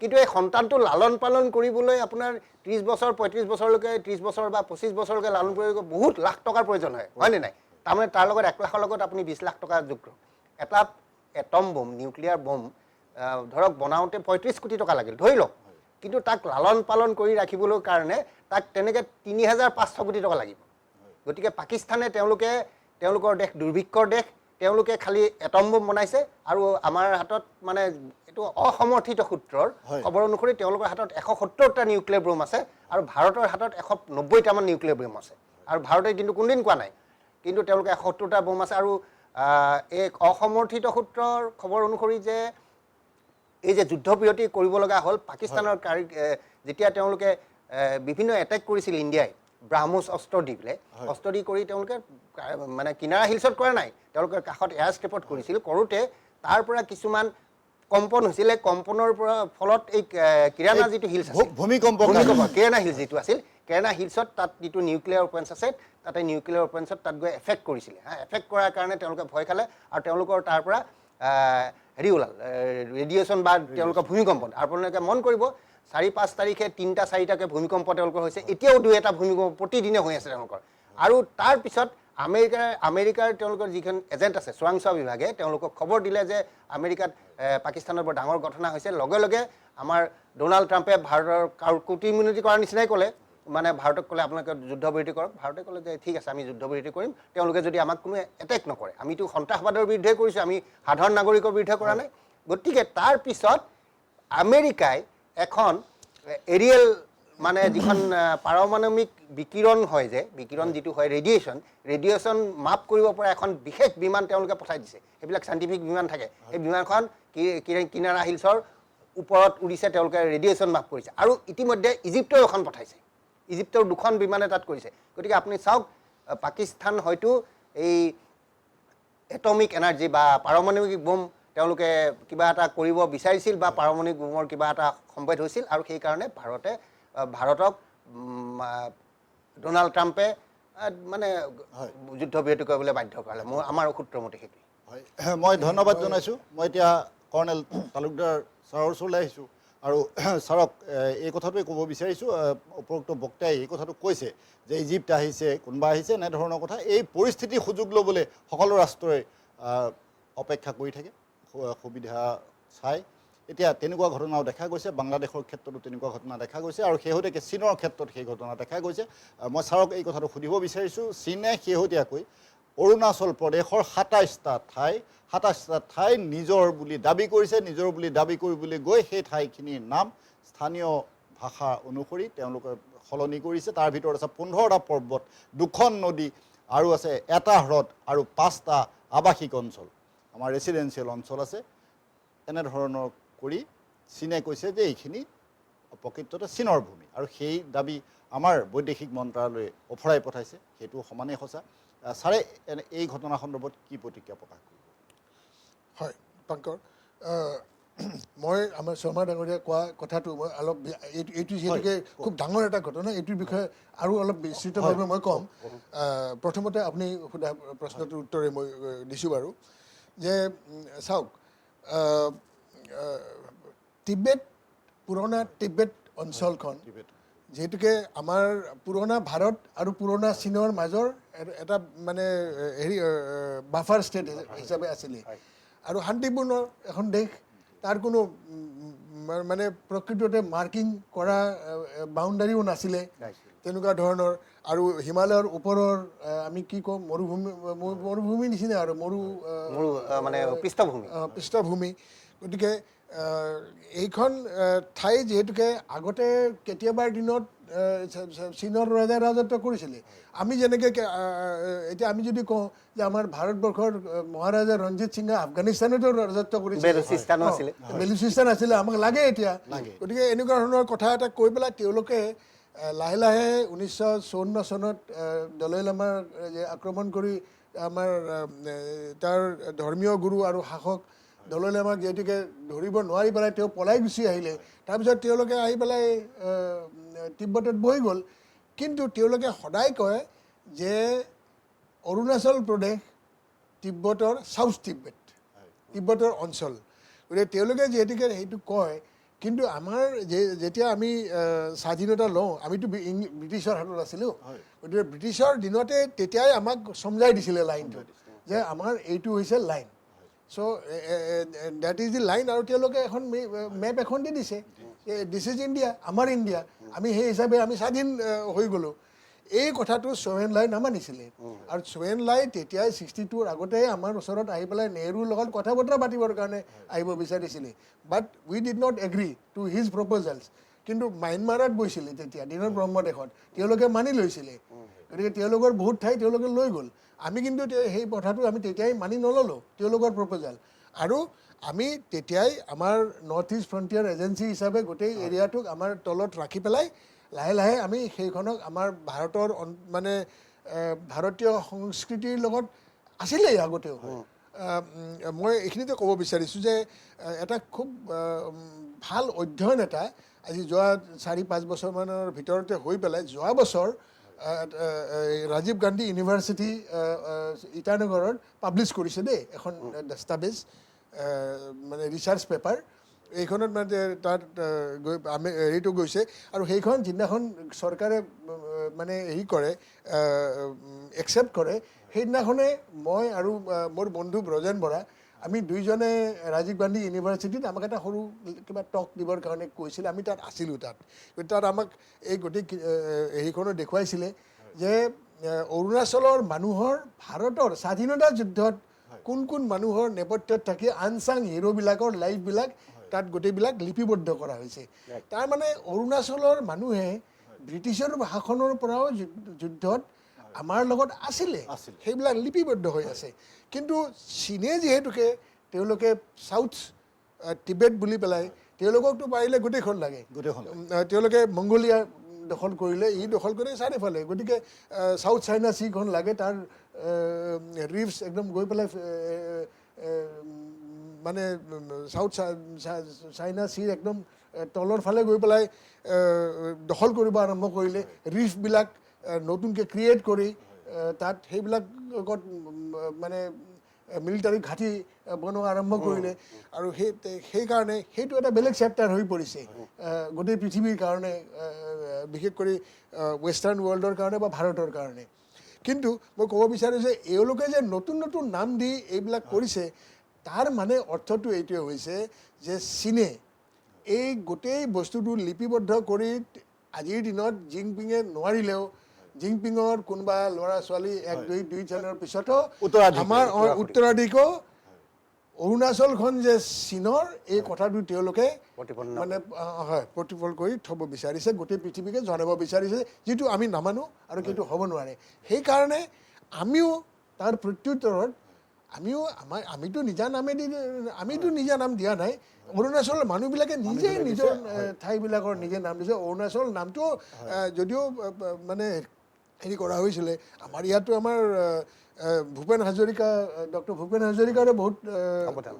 কিন্তু এই সন্তানটো লালন পালন কৰিবলৈ আপোনাৰ 30 বছৰ 35 বছৰলৈকে 30 বছৰ বা 25 বছৰলৈকে লালন কৰিব বহুত লাখ টকাৰ প্ৰয়োজন হয়নে নাই তাৰমানে তাৰ লগত 1 লাখৰ লগত আপুনি 20 লাখ টকা যোগ কৰক এটা এটম বম নিউক্লিয়াৰ বম ধৰক বনাওঁতে 35 কোটি টকা লাগিল ধৰি লওক কিন্তু তাক লালন পালন কৰি ৰাখিবলৈ কাৰণে তাক তেনেকৈ 3500 কোটি টকা লাগিব গতিকে পাকিস্তানে তেওঁলোকৰ দেশ দুৰ্ভিক্ষৰ দেশ তেওঁলোকে খালি এটম বম বনাইছে আৰু আমাৰ হাতত মানে এইটো অসমৰ্থিত সূত্ৰৰ খবৰ অনুসৰি তেওঁলোকৰ হাতত 170টা নিউক্লিয়াৰ বম আছে আৰু ভাৰতৰ হাতত 190টামান নিউক্লিয়াৰ বম আছে আৰু ভাৰতে কিন্তু কোনদিন কোৱা নাই কিন্তু তেওঁলোকে 170টা বম আছে আৰু এক অসমৰ্থিত সূত্ৰৰ খবৰ অনুসৰি যে এই যে যুদ্ধবিৰতি কৰিব লগা হ'ল পাকিস্তানৰ যেতিয়া তেওঁলোকে বিভিন্ন এটেক কৰিছিল ইণ্ডিয়াই ব্ৰাহ্মোছ অস্ত্ৰ দি পেলাই অস্ত্ৰ দি কৰি তেওঁলোকে মানে কিনাৰা হিলছত কৰা নাই তেওঁলোকে কাষত এয়াৰ ষ্ট্ৰিপত কৰিছিল কৰোঁতে তাৰ পৰা কিছুমান কম্পন হৈছিলে কম্পনৰ পৰা ফলত এই কিৰাণা যিটো হিলছ আছিল ভূমিকম্প কিৰাণা হিলছ যিটো আছিল কিৰাণা হিলছত তাত যিটো নিউক্লিয়াৰ ৱেপনছ আছে তাতে নিউক্লিয়াৰ ৱেপনছত তাত গৈ এফেক্ট কৰিছিলে এফেক্ট কৰাৰ কাৰণে তেওঁলোকে ভয় খালে আৰু তেওঁলোকৰ তাৰ পৰা হেৰি ওলাল ৰেডিয়েশ্যন বা তেওঁলোকৰ ভূমিকম্প আপোনালোকে মন কৰিব 4-5 তাৰিখে 3টা 4টাকৈ ভূমিকম্প তেওঁলোকৰ হৈছে এতিয়াও 2-এটা ভূমিকম্প প্ৰতিদিনে হৈ আছে তেওঁলোকৰ আৰু তাৰপিছত আমেৰিকাৰ তেওঁলোকৰ যিখন এজেণ্ট আছে চোৰাংচোৱা বিভাগে তেওঁলোকক খবৰ দিলে যে আমেৰিকাত পাকিস্তানৰ বৰ ডাঙৰ ঘটনা হৈছে লগে লগে আমাৰ ডোনাল্ড ট্ৰাম্পে ভাৰতৰ কুটিমিনতি কৰাৰ নিচিনাই ক'লে মানে ভাৰতক ক'লে আপোনালোকে যুদ্ধবিৰতি কৰক ভাৰতে ক'লে যে ঠিক আছে আমি যুদ্ধবিৰতি কৰিম তেওঁলোকে যদি আমাক কোনো এটেক নকৰে আমিতো সন্ত্ৰাসবাদৰ বিৰুদ্ধে কৰিছোঁ আমি সাধাৰণ নাগৰিকৰ বিৰুদ্ধে কৰা নাই গতিকে তাৰপিছত আমেৰিকাই এখন এৰিয়েল মানে যিখন পাৰমাণৱিক বিকিৰণ হয় যে বিকিৰণ যিটো হয় ৰেডিয়েশ্যন মাপ কৰিব পৰা এখন বিশেষ বিমান তেওঁলোকে পঠাই দিছে সেইবিলাক চাইণ্টিফিক বিমান থাকে সেই বিমানখন কিনাৰা হিলছৰ ওপৰত উৰিছে তেওঁলোকে ৰেডিয়েশ্যন মাপ কৰিছে আৰু ইতিমধ্যে ইজিপ্তেও এখন পঠাইছে ইজিপ্তৰ 2খন বিমানে তাত কৰিছে গতিকে আপুনি চাওক পাকিস্তান হয়তো এই এটমিক এনাৰ্জি বা পাৰমাণৱিক বোম তেওঁলোকে কিবা এটা কৰিব বিচাৰিছিল বা পাৰমাণৱিক বোমৰ কিবা এটা সম্ভেদ হৈছিল আৰু সেইকাৰণে ভাৰতক ডোনাল্ড ট্ৰাম্পে মানে যুদ্ধবিৰতি কৰিবলৈ বাধ্য কৰালে আমাৰ সূত্ৰমতে সেইটো হয় মই ধন্যবাদ জনাইছোঁ মই এতিয়া কৰ্ণেল তালুকদাৰ ছাৰৰ ওচৰলৈ আহিছোঁ আৰু ছাৰক এই কথাটোৱে ক'ব বিচাৰিছোঁ উপৰোক্ত বক্তাই এই কথাটো কৈছে যে ইজিপ্ত আহিছে কোনোবা আহিছে এনেধৰণৰ কথা এই পৰিস্থিতিৰ সুযোগ ল'বলৈ সকলো ৰাষ্ট্ৰই অপেক্ষা কৰি থাকে সুবিধা চাই এতিয়া তেনেকুৱা ঘটনাও দেখা গৈছে বাংলাদেশৰ ক্ষেত্ৰতো তেনেকুৱা ঘটনা দেখা গৈছে আৰু শেহতীয়াকৈ চীনৰ ক্ষেত্ৰত সেই ঘটনা দেখা গৈছে মই ছাৰক এই কথাটো সুধিব বিচাৰিছোঁ চীনে শেহতীয়াকৈ অৰুণাচল প্ৰদেশৰ 27টা ঠাই নিজৰ বুলি দাবী কৰিছে নিজৰ বুলি দাবী কৰিবলৈ গৈ সেই ঠাইখিনিৰ নাম স্থানীয় ভাষা অনুসৰি তেওঁলোকে সলনি কৰিছে তাৰ ভিতৰত আছে 15টা পৰ্বত 2খন নদী আৰু আছে এটা হ্ৰদ আৰু 5টা আৱাসিক অঞ্চল আমাৰ ৰেচিডেঞ্চিয়েল অঞ্চল আছে এনেধৰণৰ কৰি চীনে কৈছে যে এইখিনি প্ৰকৃততে চীনৰ ভূমি আৰু সেই দাবী আমাৰ বৈদেশিক মন্ত্ৰালয়ে অফৰাই পঠাইছে সেইটো সমানেই সঁচা ছাৰে এই ঘটনা সন্দৰ্ভত কি প্ৰতিক্ৰিয়া প্ৰকাশ কৰিব হয় পাংকৰ মই আমাৰ শৰ্মা ডাঙৰীয়া কোৱা কথাটো মই অলপ এইটো যিহেতুকে খুব ডাঙৰ এটা ঘটনা এইটোৰ বিষয়ে আৰু অলপ বিস্তৃতভাৱে মই ক'ম প্ৰথমতে আপুনি সোধা প্ৰশ্নটোৰ উত্তৰে মই দিছোঁ বাৰু যে চাওক পুৰণা তিব্বেত অঞ্চলখন যিহেতুকে আমাৰ পুৰণা ভাৰত আৰু পুৰণা চীনৰ মাজৰ এটা মানে হেৰি বাফাৰ ষ্টেট হিচাপে আছিলে আৰু শান্তিপূৰ্ণ এখন দেশ তাৰ কোনো মানে প্ৰকৃততে মাৰ্কিং কৰা বাউণ্ডাৰীও নাছিলে তেনেকুৱা ধৰণৰ আৰু হিমালয়ৰ ওপৰৰ আমি কি কওঁ মৰুভূমি নিচিনা আৰু মানে পৃষ্ঠভূমি গতিকে এইখন ঠাই যিহেতুকে আগতে কেতিয়াবাৰ দিনত চীনৰ ৰজাই ৰাজত্ব কৰিছিলে আমি যেনেকৈ এতিয়া আমি যদি কওঁ যে আমাৰ ভাৰতবৰ্ষৰ মহাৰাজা ৰঞ্জিত সিঙে আফগানিস্তানতো ৰাজত্ব কৰিছিলে বেলুচিস্তান আছিলে আমাক লাগে এতিয়া গতিকে এনেকুৱা ধৰণৰ কথা এটা কৈ পেলাই তেওঁলোকে লাহে লাহে 1954 চনত দলাই লামাৰ আক্ৰমণ কৰি আমাৰ তাৰ ধৰ্মীয় গুৰু আৰু শাসক দলাই লামাক যিহেতুকে ধৰিব নোৱাৰি পেলাই তেওঁ পলাই গুচি আহিলে তাৰপিছত তেওঁলোকে আহি পেলাই তিব্বতত বহি গ'ল কিন্তু তেওঁলোকে সদায় কয় যে অৰুণাচল প্ৰদেশ তিব্বতৰ চাউথ তিব্বতৰ অঞ্চল গতিকে তেওঁলোকে যিহেতুকে সেইটো কয় কিন্তু আমাৰ যেতিয়া আমি স্বাধীনতা লওঁ আমিতো ব্ৰিটিছৰ হাতত আছিলোঁ গতিকে ব্ৰিটিছৰ দিনতে তেতিয়াই আমাক সমজাই দিছিলে লাইনটো যে আমাৰ এইটো হৈছে line so' that is the line আৰু তেওঁলোকে এখন মেপ এখন দি দিছে দিছ ইজ ইণ্ডিয়া আমাৰ ইণ্ডিয়া আমি সেই হিচাপে আমি স্বাধীন হৈ গ'লোঁ এই কথাটো চৌৱেন লাই নামানিছিলে আৰু চৌৱেন লাই তেতিয়াই 62ৰ আগতে আমাৰ ওচৰত আহি পেলাই নেহৰুৰ লগত কথা বতৰা পাতিবৰ কাৰণে আহিব বিচাৰিছিলে but we did not agree to his proposals কিন্তু ম্যানমাৰত গৈছিলে তেতিয়া দিনৰ ব্ৰহ্মদেশত তেওঁলোকে মানি লৈছিলে গতিকে তেওঁলোকৰ বহুত ঠাই তেওঁলোকে লৈ গ'ল আমি কিন্তু সেই কথাটো আমি তেতিয়াই মানি নল'লোঁ তেওঁলোকৰ প্ৰপ'জাল আৰু আমি তেতিয়াই আমাৰ নৰ্থ ইষ্ট ফ্ৰণ্টিয়াৰ এজেঞ্চি হিচাপে গোটেই এৰিয়াটোক আমাৰ তলত ৰাখি পেলাই লাহে লাহে আমি সেইখনক আমাৰ ভাৰতৰ মানে ভাৰতীয় সংস্কৃতিৰ লগত আছিলেই আগতেও মই এইখিনিতে ক'ব বিচাৰিছোঁ যে এটা খুব ভাল অধ্যয়ন এটা আজি যোৱা 4-5 বছৰমানৰ ভিতৰতে হৈ পেলাই যোৱা বছৰ ৰাজীৱ গান্ধী ইউনিভাৰ্চিটি ইটানগৰত পাব্লিছ কৰিছে দেই এখন দস্তাবেজ মানে ৰিচাৰ্চ পেপাৰ এইখনত মানে তাত গৈ আমি হেৰিটো গৈছে আৰু সেইখন যিদিনাখন চৰকাৰে মানে হেৰি কৰে একচেপ্ট কৰে সেইদিনাখনে মই আৰু মোৰ বন্ধু ব্ৰজেন বৰা আমি দুইজনে ৰাজীৱ গান্ধী ইউনিভাৰ্চিটিত আমাক এটা সৰু কিবা টক দিবৰ কাৰণে কৈছিলে আমি তাত আছিলোঁ তাত আমাক এই গোটেই হেৰিখনো দেখুৱাইছিলে যে অৰুণাচলৰ মানুহৰ ভাৰতৰ স্বাধীনতা যুদ্ধত কোন কোন মানুহৰ নেপথ্যত থাকি আনচাং হিৰোবিলাকৰ লাইফবিলাক তাত গোটেইবিলাক লিপিবদ্ধ কৰা হৈছে তাৰমানে অৰুণাচলৰ মানুহে ব্ৰিটিছৰ শাসনৰ পৰাও যুদ্ধত আমাৰ লগত আছিলে সেইবিলাক লিপিবদ্ধ হৈ আছে কিন্তু চীনে যিহেতুকে তেওঁলোকে চাউথ টিবেট বুলি পেলাই তেওঁলোককতো পাৰিলে গোটেইখন লাগে তেওঁলোকে মংগোলিয়া দখল কৰিলে দখল কৰি চাৰিওফালে গতিকে চাউথ চাইনা চিখন লাগে তাৰ ৰিফ্ছ একদম গৈ পেলাই মানে চাউথ চাইনা চিৰ একদম তলৰ ফালে গৈ পেলাই দখল কৰিব আৰম্ভ কৰিলে ৰিফবিলাক নতুনকৈ ক্ৰিয়েট কৰি তাত সেইবিলাকত মানে মিলিটাৰী ঘাটি বনোৱা আৰম্ভ কৰিলে আৰু সেইকাৰণে সেইটো এটা বেলেগ চেপ্টাৰ হৈ পৰিছে গোটেই পৃথিৱীৰ কাৰণে বিশেষ কৰি ৱেষ্টাৰ্ণ ৱৰ্ল্ডৰ কাৰণে বা ভাৰতৰ কাৰণে কিন্তু মই ক'ব বিচাৰোঁ যে এওঁলোকে যে নতুন নতুন নাম দি এইবিলাক কৰিছে তাৰ মানে অৰ্থটো এইটোৱে হৈছে যে চীনে এই গোটেই বস্তুটো লিপিবদ্ধ কৰি আজিৰ দিনত জিনপিঙে নোৱাৰিলেও জিনপিঙৰ কোনোবা ল'ৰা ছোৱালী 1-2 চনৰ পিছতো আমাৰ উত্তৰাধিকো অৰুণাচলখন যে চীনৰ এই কথাটো তেওঁলোকে মানে হয় প্ৰতিফল কৰি থ'ব বিচাৰিছে গোটেই পৃথিৱীকে জনাব বিচাৰিছে যিটো আমি নামানো আৰু সেইটো হ'ব নোৱাৰে সেইকাৰণে আমিও তাৰ প্ৰত্যুত্তৰত আমিতো নিজা নাম দিয়া নাই অৰুণাচলৰ মানুহবিলাকে নিজেই নিজৰ ঠাইবিলাকৰ নিজে নাম দিছে অৰুণাচল নামটো যদিও মানে হেৰি কৰা হৈছিলে আমাৰ ইয়াতো আমাৰ ভূপেন হাজৰিকা ডক্টৰ ভূপেন হাজৰিকাৰো বহুত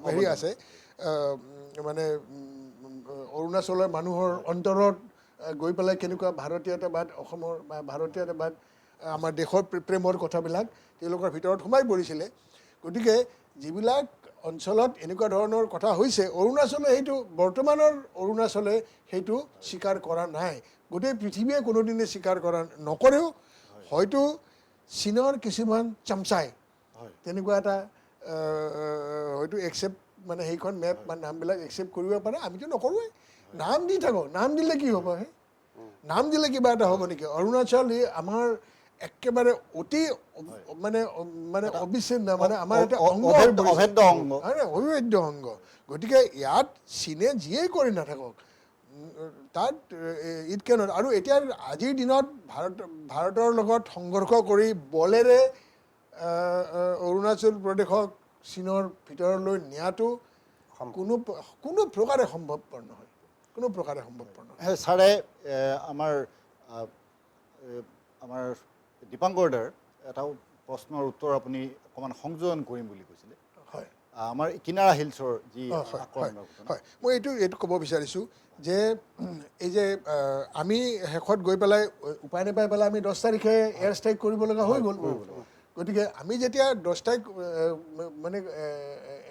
হেৰি আছে মানে অৰুণাচলৰ মানুহৰ অন্তৰত গৈ পেলাই কেনেকুৱা ভাৰতীয়তাবাদ অসমৰ বা ভাৰতীয়তাবাদ আমাৰ দেশৰ প্ৰেমৰ কথাবিলাক তেওঁলোকৰ ভিতৰত সোমাই পৰিছিলে গতিকে যিবিলাক অঞ্চলত এনেকুৱা ধৰণৰ কথা হৈছে অৰুণাচলে সেইটো বৰ্তমানৰ অৰুণাচলে সেইটো স্বীকাৰ কৰা নাই গোটেই পৃথিৱীয়ে কোনোদিনে স্বীকাৰ কৰা নকৰেও হয়তো চীনৰ কিছুমান চামচাই তেনেকুৱা এটা হয়তো একচেপ্ট মানে সেইখন মেপ বা নামবিলাক একচেপ্ট কৰিব পাৰে আমিতো নকৰোঁৱেই নাম দি থাকোঁ নাম দিলে কি হ'ব নাম দিলে কিবা এটা হ'ব নেকি অৰুণাচল আমাৰ একেবাৰে অতি মানে মানে অবিচ্ছেদ্য মানে আমাৰ এটা অবিভেদ্য অংগ গতিকে ইয়াত চীনে যিয়েই কৰি নাথাকক তাত ইট কেনট আৰু এতিয়া আজিৰ দিনত ভাৰতৰ লগত সংঘৰ্ষ কৰি বলেৰে অৰুণাচল প্ৰদেশক চীনৰ ভিতৰলৈ নিয়াটো কোনো প্ৰকাৰে সম্ভৱপৰ নহয় ছাৰে আমাৰ দীপাংকৰ দাৰ এটা প্ৰশ্নৰ উত্তৰ আপুনি অকণমান সংযোজন কৰিম বুলি কৈছিলে হয় আমাৰ কিনাৰা হিলছৰ যি হয় মই এইটো ক'ব বিচাৰিছোঁ যে এই যে আমি শেষত গৈ পেলাই উপায় নাপাই পেলাই আমি 10 তাৰিখে এয়াৰ ষ্ট্ৰাইক কৰিব লগা হৈ গ'ল গতিকে আমি যেতিয়া 10 তাৰিখ মানে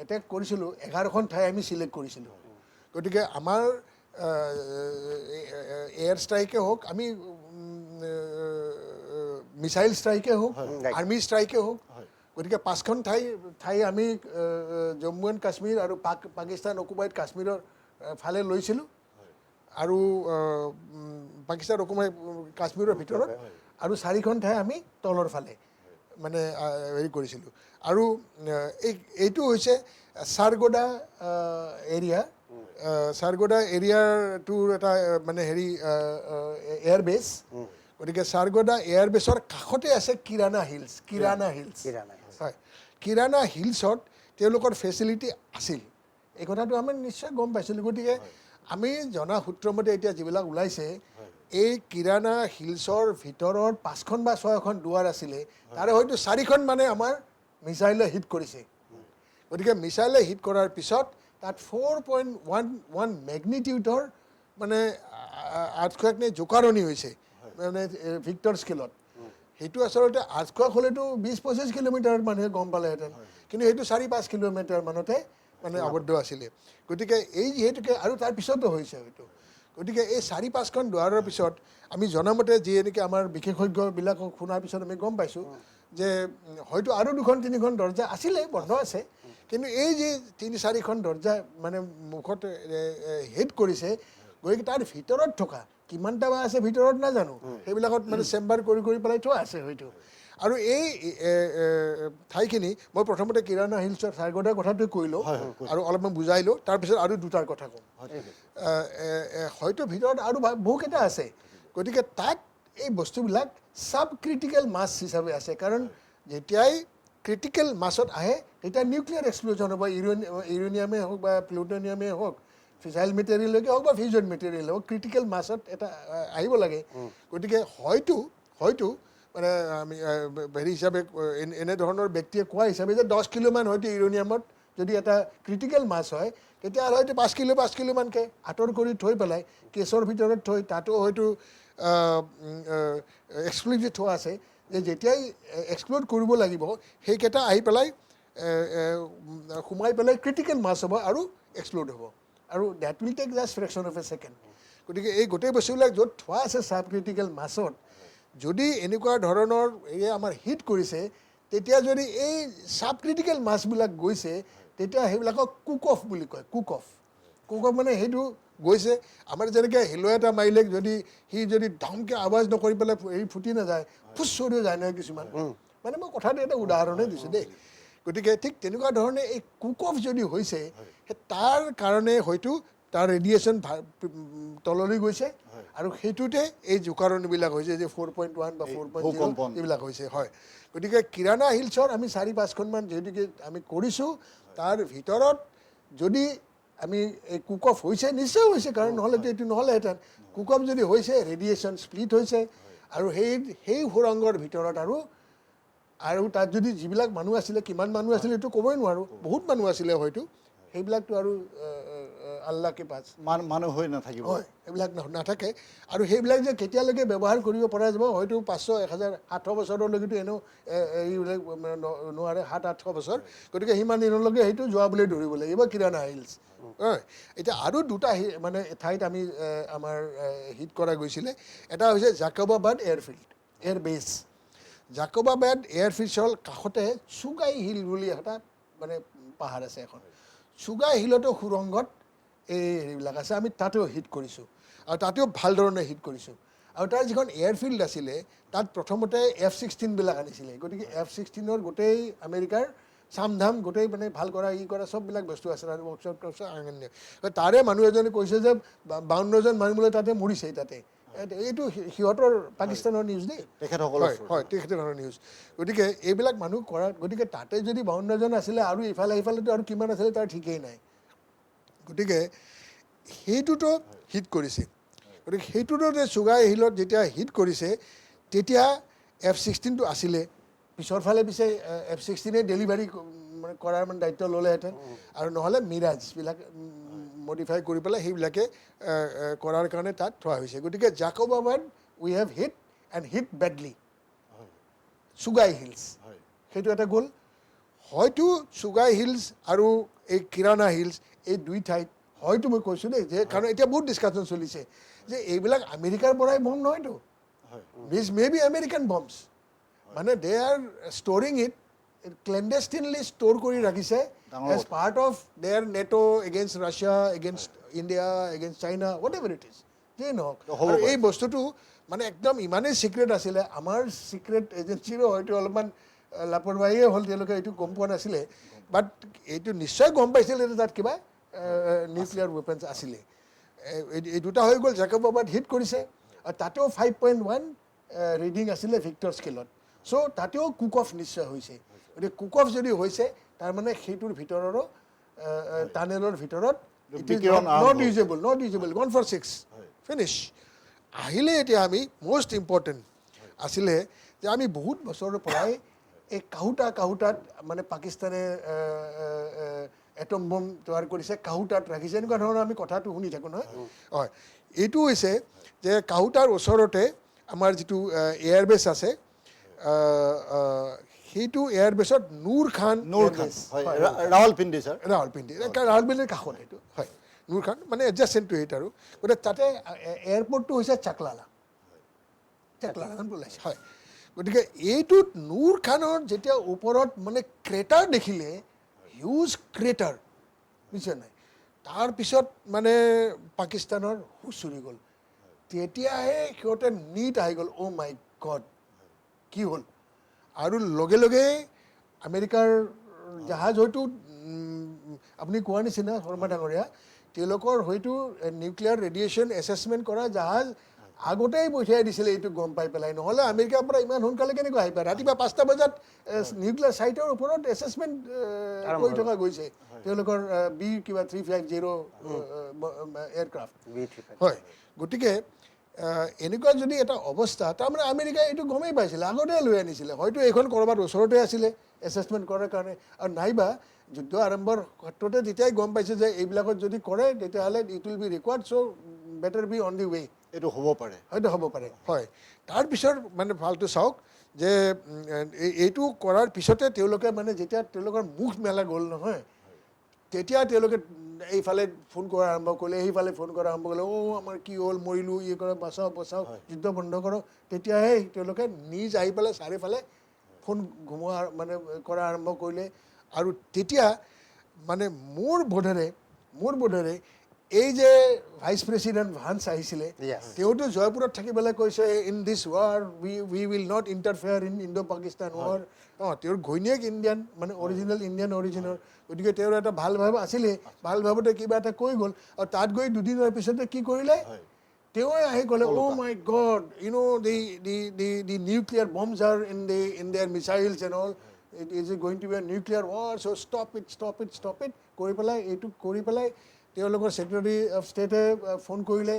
এটেক কৰিছিলোঁ 11খন ঠাই আমি চিলেক্ট কৰিছিলোঁ গতিকে আমাৰ এয়াৰ ষ্ট্ৰাইকে হওক আমি মিছাইল ষ্ট্ৰাইকে হওক আৰ্মি ষ্ট্ৰাইকে হওক গতিকে 5খন ঠাই আমি জম্মু এণ্ড কাশ্মীৰ আৰু পাকিস্তান অকুপাইড কাশ্মীৰৰ ফালে লৈছিলোঁ আৰু পাকিস্তান অকুপাইড কাশ্মীৰৰ ভিতৰত আৰু 4খন ঠাই আমি তলৰ ফালে মানে হেৰি কৰিছিলোঁ আৰু এইটো হৈছে চাৰগোডা এৰিয়াটোৰ এটা মানে হেৰি এয়াৰবেছ গতিকে চাৰগোদা এয়াৰবেছৰ কাষতে আছে কিৰাণা হিলছ কিৰাণা। হয় কিৰাণা হিলছত তেওঁলোকৰ ফেচিলিটি আছিল এই কথাটো আমি নিশ্চয় গম পাইছিলোঁ গতিকে আমি জনা সূত্ৰমতে এতিয়া যিবিলাক ওলাইছে এই কিৰাণা হিলছৰ ভিতৰত 5খন বা 6খন দুৱাৰ আছিলে তাৰে হয়তো 4খন মানে আমাৰ মিছাইলে হিট কৰিছে গতিকে মিছাইলে হিট কৰাৰ পিছত তাত 4.11 মেগনিটিউডৰ মানে আৰ্থকুৱেক নে জোকাৰণি হৈছে মানে ভিক্টৰ স্কেলত সেইটো আচলতে আৰ্থকুৱেক হ'লেতো 20-25 কিলোমিটাৰত মানুহে গম পালেহেঁতেন কিন্তু সেইটো 4-5 কিলোমিটাৰ মানতে মানে আবদ্ধ আছিলে গতিকে এই যিহেতুকে আৰু তাৰ পিছতো হৈছে হয়তো গতিকে এই 4-5খন দুৱাৰৰ পিছত আমি জনামতে যি এনেকৈ আমাৰ বিশেষজ্ঞবিলাকক শুনাৰ পিছত আমি গম পাইছোঁ যে হয়তো আৰু 2-3খন দৰ্জা আছিলে বন্ধ আছে কিন্তু এই যে 3-4খন দৰ্জা মানে মুখত হিট কৰিছে গতিকে তাৰ ভিতৰত থকা কিমানটা বা আছে ভিতৰত নাজানো সেইবিলাকত মানে চেম্বাৰ কৰি পেলাই থোৱা আছে হয়তো আৰু এই ঠাইখিনি মই প্ৰথমতে কিৰাণা হিলছৰ চাৰগোদাৰ কথাটো কৈ লওঁ আৰু অলপমান বুজাই লওঁ তাৰপিছত আৰু দুটাৰ কথা ক'ম হয়তো ভিতৰত আৰু বহুকেইটা আছে গতিকে তাত এই বস্তুবিলাক চাব ক্ৰিটিকেল মাছ হিচাপে আছে কাৰণ যেতিয়াই ক্ৰিটিকেল মাছত আহে তেতিয়া নিউক্লিয়াৰ এক্সপ্ল'জন হ'ব ইউৰেনিয়ামেই হওক বা প্লুটনিয়ামেই হওক ফিজাইল মেটেৰিয়েললৈকে হওক বা ফিউজন মেটেৰিয়েল হওক ক্ৰিটিকেল মাছত এটা আহিব লাগে গতিকে হয়তো মানে আমি হেৰি হিচাপে এনেধৰণৰ ব্যক্তিয়ে কোৱা হিচাপে যে 10 কিলোমান হয়তো ইউৰেনিয়ামত যদি এটা ক্ৰিটিকেল মাছ হয় তেতিয়াহ'লে হয়তো 5 কিলোমানকৈ আঁতৰ কৰি থৈ পেলাই কেছৰ ভিতৰত থৈ তাতো হয়তো এক্সপ্ল'জিভ থোৱা আছে যে যেতিয়াই এক্সপ্ল'ড কৰিব লাগিব সেইকেইটা আহি পেলাই সোমাই পেলাই ক্ৰিটিকেল মাছ হ'ব আৰু এক্সপ্ল'ড হ'ব আৰু that will take just fraction of a second গতিকে এই গোটেই বস্তুবিলাক য'ত থোৱা আছে চাব ক্ৰিটিকেল মাছত যদি এনেকুৱা ধৰণৰ এই আমাৰ হিট কৰিছে তেতিয়া যদি এই চাব ক্ৰিটিকেল মাছবিলাক গৈছে তেতিয়া সেইবিলাকক কুক অফ বুলি কয় কুক অফ মানে সেইটো গৈছে আমাৰ যেনেকৈ হিলো এটা মাৰিলে সি যদি ধমকৈ আৱাজ নকৰি পেলাই হেৰি ফুটি নাযায় ফুচ চৰিও যায় নহয় কিছুমান মানে মই কথাটো এটা উদাহৰণে দিছোঁ দেই গতিকে ঠিক তেনেকুৱা ধৰণে এই কুক অফ যদি হৈছে সেই তাৰ কাৰণে হয়তো তাৰ ৰেডিয়েশ্যন তললৈ গৈছে আৰু সেইটোতে এই জোকাৰণিবিলাক হৈছে যে 4.1 বা 4.0 এইবিলাক হৈছে হয় গতিকে কিৰাণা হিলছৰ আমি 4-5খনমান যিহেতুকে আমি কৰিছোঁ তাৰ ভিতৰত যদি আমি এই কুক অফ হৈছে নিশ্চয় হৈছে কাৰণ নহ'লেতো এইটো নহ'লেহেঁতেন কুক অফ যদি হৈছে ৰেডিয়েশ্যন স্প্লিট হৈছে আৰু সেই সুৰংগৰ ভিতৰত আৰু তাত যদি যিবিলাক মানুহ আছিলে কিমান মানুহ আছিলে এইটো ক'বই নোৱাৰোঁ বহুত মানুহ আছিলে হয়তো সেইবিলাকতো আৰু আল্লাহকে পাছ মানুহ হৈ নাথাকিব হয় এইবিলাক নাথাকে আৰু সেইবিলাক যে কেতিয়ালৈকে ব্যৱহাৰ কৰিব পৰা যাব হয়তো 500-1000-800 বছৰলৈকেতো এনেও এইবিলাক নোৱাৰে 700-800 বছৰ গতিকে সিমান দিনলৈকে সেইটো যোৱা বুলি ধৰিব লাগিব কিৰাণা হিলছ হয় এতিয়া আৰু দুটা মানে ঠাইত আমি আমাৰ হিট কৰা গৈছিলে এটা হৈছে জাকবাবাদ এয়াৰবেছ জাকবাবাদ এয়াৰফিল্ডৰ কাষতে চুগাই হিল বুলি এটা মানে পাহাৰ আছে এখন চুগাই হিলতো সুৰংগত এই হেৰিবিলাক আছে আমি তাতেও হিট কৰিছোঁ আৰু তাতেও ভাল ধৰণে হিট কৰিছোঁ আৰু তাৰ যিখন এয়াৰফিল্ড আছিলে তাত প্ৰথমতে F-16বিলাক আনিছিলে গতিকে F-16ৰ গোটেই আমেৰিকাৰ চামধাম গোটেই মানে ভাল কৰা চববিলাক বস্তু আছে আৰু ৱৰ্কশ্বপ আঙন্য তাৰে মানুহ এজনে কৈছে যে 52জন মানুহ বোলে তাতে মৰিছে তাতে এইটো সিহঁতৰ পাকিস্তানৰ নিউজ দেই হয় তেখেতৰ নিউজ গতিকে এইবিলাক মানুহ কৰা গতিকে তাতে যদি 52জন আছিলে আৰু ইফালেতো আৰু কিমান আছিলে তাৰ ঠিকেই নাই গতিকে সেইটোতো হিট কৰিছে গতিকে সেইটোতো যে চুগাই হিলত যেতিয়া হিট কৰিছে তেতিয়া F-16টো আছিলে পিছৰ ফালে পিছে F-16 ডেলিভাৰী মানে কৰাৰ মানে দায়িত্ব ল'লেহেঁতেন আৰু নহ'লে মিৰাজবিলাক মডিফাই কৰি পেলাই সেইবিলাকে কৰাৰ কাৰণে তাত থোৱা হৈছে গতিকে Jacobabad we have hit and hit badly Chagai hills সেইটো এটা গ'ল হয়তো চুগাই হিলছ আৰু এই কিৰাণা হিলছ এই দুই ঠাইত হয়তো মই কৈছোঁ দেই যে কাৰণ এতিয়া বহুত ডিছকাশ্যন চলিছে যে এইবিলাক আমেৰিকাৰ পৰাই বম নহয়তো দিছ মে বি আমেৰিকান বম্বছ মানে দে আৰ ষ্ট'ৰিং ইট ক্লেণ্ডেষ্টিনলি ষ্ট'ৰ কৰি ৰাখিছে এজ পাৰ্ট অফ দেয়াৰ নেটো against Russia against India against China what ever it is যিয়ে নহওক আৰু এই বস্তুটো মানে একদম ইমানেই ছিক্ৰেট আছিলে আমাৰ ছিক্ৰেট এজেঞ্চিৰো হয়তো অলপমান লাপৰৱাহীয়ে হ'ল তেওঁলোকে এইটো গম পোৱা নাছিলে বাট এইটো নিশ্চয় গম পাইছিলে যে তাত কিবা নিউক্লিয়াৰ ৱেপনছ আছিলে এই দুটা হৈ গ'ল জাকবাবাদ হিট কৰিছে আৰু তাতেও 5.1 ৰিডিং আছিলে ভিক্টৰ স্কেলত চ' তাতেও কুক অফ নিশ্চয় হৈছে গতিকে কুক অফ যদি হৈছে তাৰমানে সেইটোৰ ভিতৰৰো টানেলৰ ভিতৰত বিকিৰণ নট ইউজেবল 1/6 ফিনিছ আহিলে এতিয়া আমি মষ্ট ইম্পৰ্টেণ্ট আছিলে যে আমি বহুত বছৰৰ পৰাই এই কাহুতাত মানে পাকিস্তানে এটম বম তৈয়াৰ কৰিছে কাহুতাত ৰাখিছে এনেকুৱা ধৰণৰ আমি কথাটো শুনি থাকোঁ নহয় হয় এইটো হৈছে যে কাহুতাৰ ওচৰতে আমাৰ যিটো এয়াৰবেছ আছে সেইটো এয়াৰবেছত নুৰ খান ৰাৱলপিণ্ডি ছাৰ ৰাৱলপিণ্ডিৰ কাষত সেইটো হয় নুৰ খান মানে এডজাষ্টেণ্ট টু ইট আৰু গতিকে তাতে এয়াৰপৰ্টটো হৈছে চাকলালা ওলাইছে হয় গতিকে এইটোত নুৰ খানৰ যেতিয়া ওপৰত মানে ক্ৰেটাৰ দেখিলে হিউজ ক্ৰেটাৰ বুজিছে নাই তাৰপিছত মানে পাকিস্তানৰ হুঁচ উৰি গ'ল তেতিয়াহে সিহঁতে নিট আহি গ'ল অ' মাই গড কি হ'ল আৰু লগে লগে আমেৰিকাৰ জাহাজ হয়তো আপুনি কোৱাৰ নিচিনা শৰ্মা ডাঙৰীয়া তেওঁলোকৰ হয়তো নিউক্লিয়াৰ ৰেডিয়েশ্যন এছেছমেণ্ট কৰা জাহাজ আগতেই পঠিয়াই দিছিলে এইটো গম পাই পেলাই নহ'লে আমেৰিকাৰ পৰা ইমান সোনকালে কেনেকৈ আহি পায় ৰাতিপুৱা 5টা বজাত নিউক্লিয়াৰ ছাইটৰ ওপৰত এছেছমেণ্ট কৰি থকা গৈছে তেওঁলোকৰ কিবা 350 এয়াৰক্ৰাফ্ট হয় গতিকে এনেকুৱা যদি এটা অৱস্থা তাৰমানে আমেৰিকাই এইটো গমেই পাইছিলে আগতে লৈ আনিছিলে হয়তো এইখন ক'ৰবাত ওচৰতে আছিলে এছেছমেণ্ট কৰাৰ কাৰণে আৰু নাইবা যুদ্ধ আৰম্ভৰ ক্ষেত্ৰতে তেতিয়াই গম পাইছে যে এইবিলাকত যদি কৰে তেতিয়াহ'লে it will be rewarded so' better be on the way এইটো হ'ব পাৰে হয়তো হ'ব পাৰে হয় তাৰপিছত মানে ভালটো চাওক যে এইটো কৰাৰ পিছতে তেওঁলোকে মানে যেতিয়া তেওঁলোকৰ মুখ মেলা গ'ল নহয় তেতিয়া তেওঁলোকে এইফালে ফোন কৰা আৰম্ভ কৰিলে সেইফালে ফোন কৰা আৰম্ভ কৰিলে আমাৰ কি হ'ল মৰিলোঁ কৰা বচাও যুদ্ধ বন্ধ কৰক তেতিয়াহে তেওঁলোকে নিজ আহি পেলাই চাৰিওফালে ফোন ঘুমোৱা মানে কৰা আৰম্ভ কৰিলে আৰু তেতিয়া মানে মোৰ বোধেৰে এই যে ভাইচ প্ৰেচিডেণ্ট ভান্স আহিছিলে তেওঁতো জয়পুৰত থাকি পেলাই কৈছে in this war we will not interfere in Indo Pakistan war তেওঁৰ ঘৈণীয়েক ইণ্ডিয়ান মানে অৰিজিনেল ইণ্ডিয়ান অৰিজিনৰ গতিকে তেওঁৰ এটা ভাল ভাৱ আছিলে ভাল ভাৱতে কিবা এটা কৈ গ'ল আৰু তাত গৈ দুদিনৰ পিছতে কি কৰিলে তেওঁৱে আহি ক'লে oh' my god you know' the nuclear bombs are in their missiles and all it is going to be a nuclear war so' stop it কৰি পেলাই তেওঁলোকৰ ছেক্ৰেটাৰী অফ ষ্টেটে ফোন কৰিলে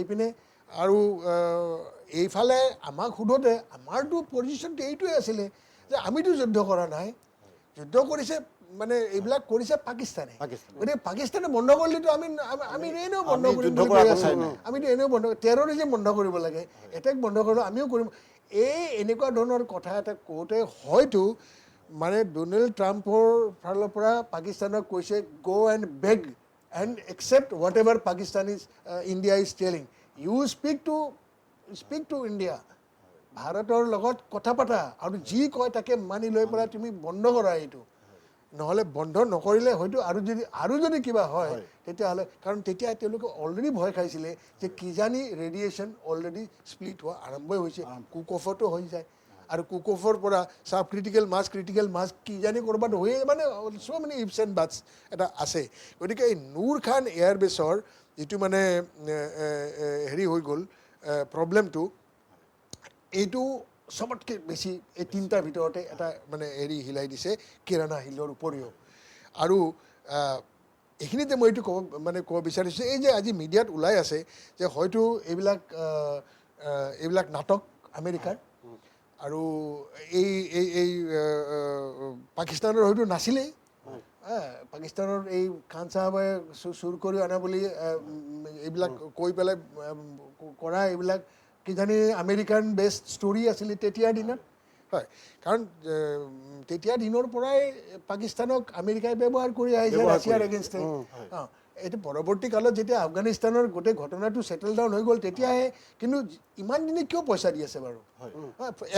এইপিনে আৰু এইফালে আমাক সোধোতে আমাৰতো পজিশ্যনটো এইটোৱে আছিলে যে আমিতো যুদ্ধ কৰা নাই যুদ্ধ কৰিছে মানে এইবিলাক কৰিছে পাকিস্তানে গতিকে পাকিস্তানে বন্ধ কৰিলেতো আমি এনেও বন্ধ কৰিম আমিতো এনেও বন্ধ টেৰৰিজিম বন্ধ কৰিব লাগে এটেক বন্ধ কৰিব আমিও কৰিম এনেকুৱা ধৰণৰ কথা এটা কওঁতে হয়তো মানে ডোনাল্ড ট্ৰাম্পৰ ফালৰ পৰা পাকিস্তানক কৈছে গ' and bag and accept whatever India is telling. You speak to India. ভাৰতৰ লগত কথা পাতা আৰু যি কয় তাকে মানি লৈ পেলাই তুমি বন্ধ কৰা এইটো নহ'লে বন্ধ নকৰিলে হয়তো আৰু যদি কিবা হয় তেতিয়াহ'লে কাৰণ তেতিয়া তেওঁলোকে অলৰেডি ভয় খাইছিলে যে কিজানি ৰেডিয়েশ্যন অলৰেডি স্প্লিট হোৱা আৰম্ভই হৈছে কুক অফতো হৈ যায় আৰু কুক অফৰ পৰা চাব ক্ৰিটিকেল মাছ কিজানি ক'ৰবাত হৈয়ে মানে চ' মেনি ইফছ এণ্ড বাটছ এটা আছে গতিকে এই নুৰ খান এয়াৰবেছৰ যিটো মানে হেৰি হৈ গ'ল প্ৰব্লেমটো এইটো চবতকৈ বেছি এই তিনিটাৰ ভিতৰতে এটা মানে হেৰি হিলাই দিছে কিৰাণা হিলৰ উপৰিও আৰু এইখিনিতে মই এইটো ক'ব বিচাৰিছোঁ এই যে আজি মিডিয়াত ওলাই আছে যে হয়তো এইবিলাক নাটক আমেৰিকাৰ আৰু এই পাকিস্তানৰ হয়তো নাছিলেই পাকিস্তানৰ এই খান চাহাবে চুৰ কৰি অনা বুলি এইবিলাক কৈ পেলাই কৰা এইবিলাক কিজানি আমেৰিকান বেষ্ট ষ্টৰি আছিলে তেতিয়াৰ দিনত হয় কাৰণ তেতিয়া দিনৰ পৰাই পাকিস্তানক আমেৰিকাই ব্যৱহাৰ কৰি আহিছে ৰাছিয়াৰ এগেইনষ্টে এইটো পৰৱৰ্তী কালত যেতিয়া আফগানিস্তানৰ গোটেই ঘটনাটো ছেটেল ডাউন হৈ গ'ল তেতিয়াহে কিন্তু ইমান দিনে কিয় পইচা দি আছে বাৰু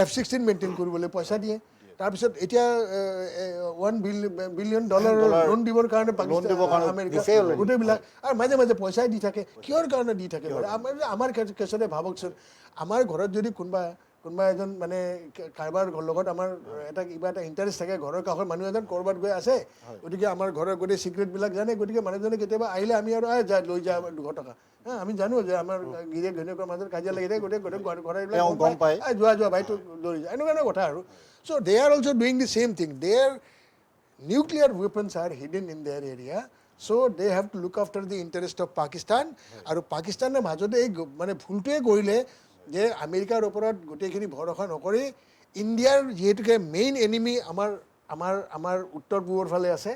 F-16 মেইনটেইন কৰিবলৈ পইচা দিয়ে তাৰপিছত এতিয়া $1 বিলিয়ন লোন দিবৰ কাৰণে পাকিস্তান আমেৰিকা গোটেইবিলাক আৰু মাজে মাজে পইচাই দি থাকে কিহৰ কাৰণে দি থাকে বাৰু আমাৰ কেছতে ভাবকচোন আমাৰ ঘৰত যদি কোনোবা কোনোবা এজন মানে কাৰোবাৰ লগত আমাৰ এটা কিবা এটা ইণ্টাৰেষ্ট থাকে, ঘৰৰ কাষৰ মানুহ এজন ক'ৰবাত গৈ আছে, গতিকে আমাৰ ঘৰৰ গোটেই চিক্ৰেটবিলাক জানে, গতিকে মানুহজনে কেতিয়াবা আহিলে আমি আৰু যা লৈ যা 200 টকা, আমি জানো যে আমাৰ গিৰিয়েক ঘৈণীয়েকৰ মাজত কাজিয়া লাগি থাকে, গোটেই ঘৰৰ গম পায় যোৱা ভাইটো লৈ যায়, এনেকুৱা কথা আৰু। So' they are also' doing the same thing, their nuclear weapons are hidden in their area, so they have to look after the interest of Pakistan. আৰু পাকিস্তানৰ মাজতে এই মানে ভুলটোৱে কৰিলে যে আমেৰিকাৰ ওপৰত গোটেইখিনি ভৰসা নকৰি ইণ্ডিয়াৰ যিহেতুকে মেইন এনিমি আমাৰ উত্তৰ পূবৰ ফালে আছে,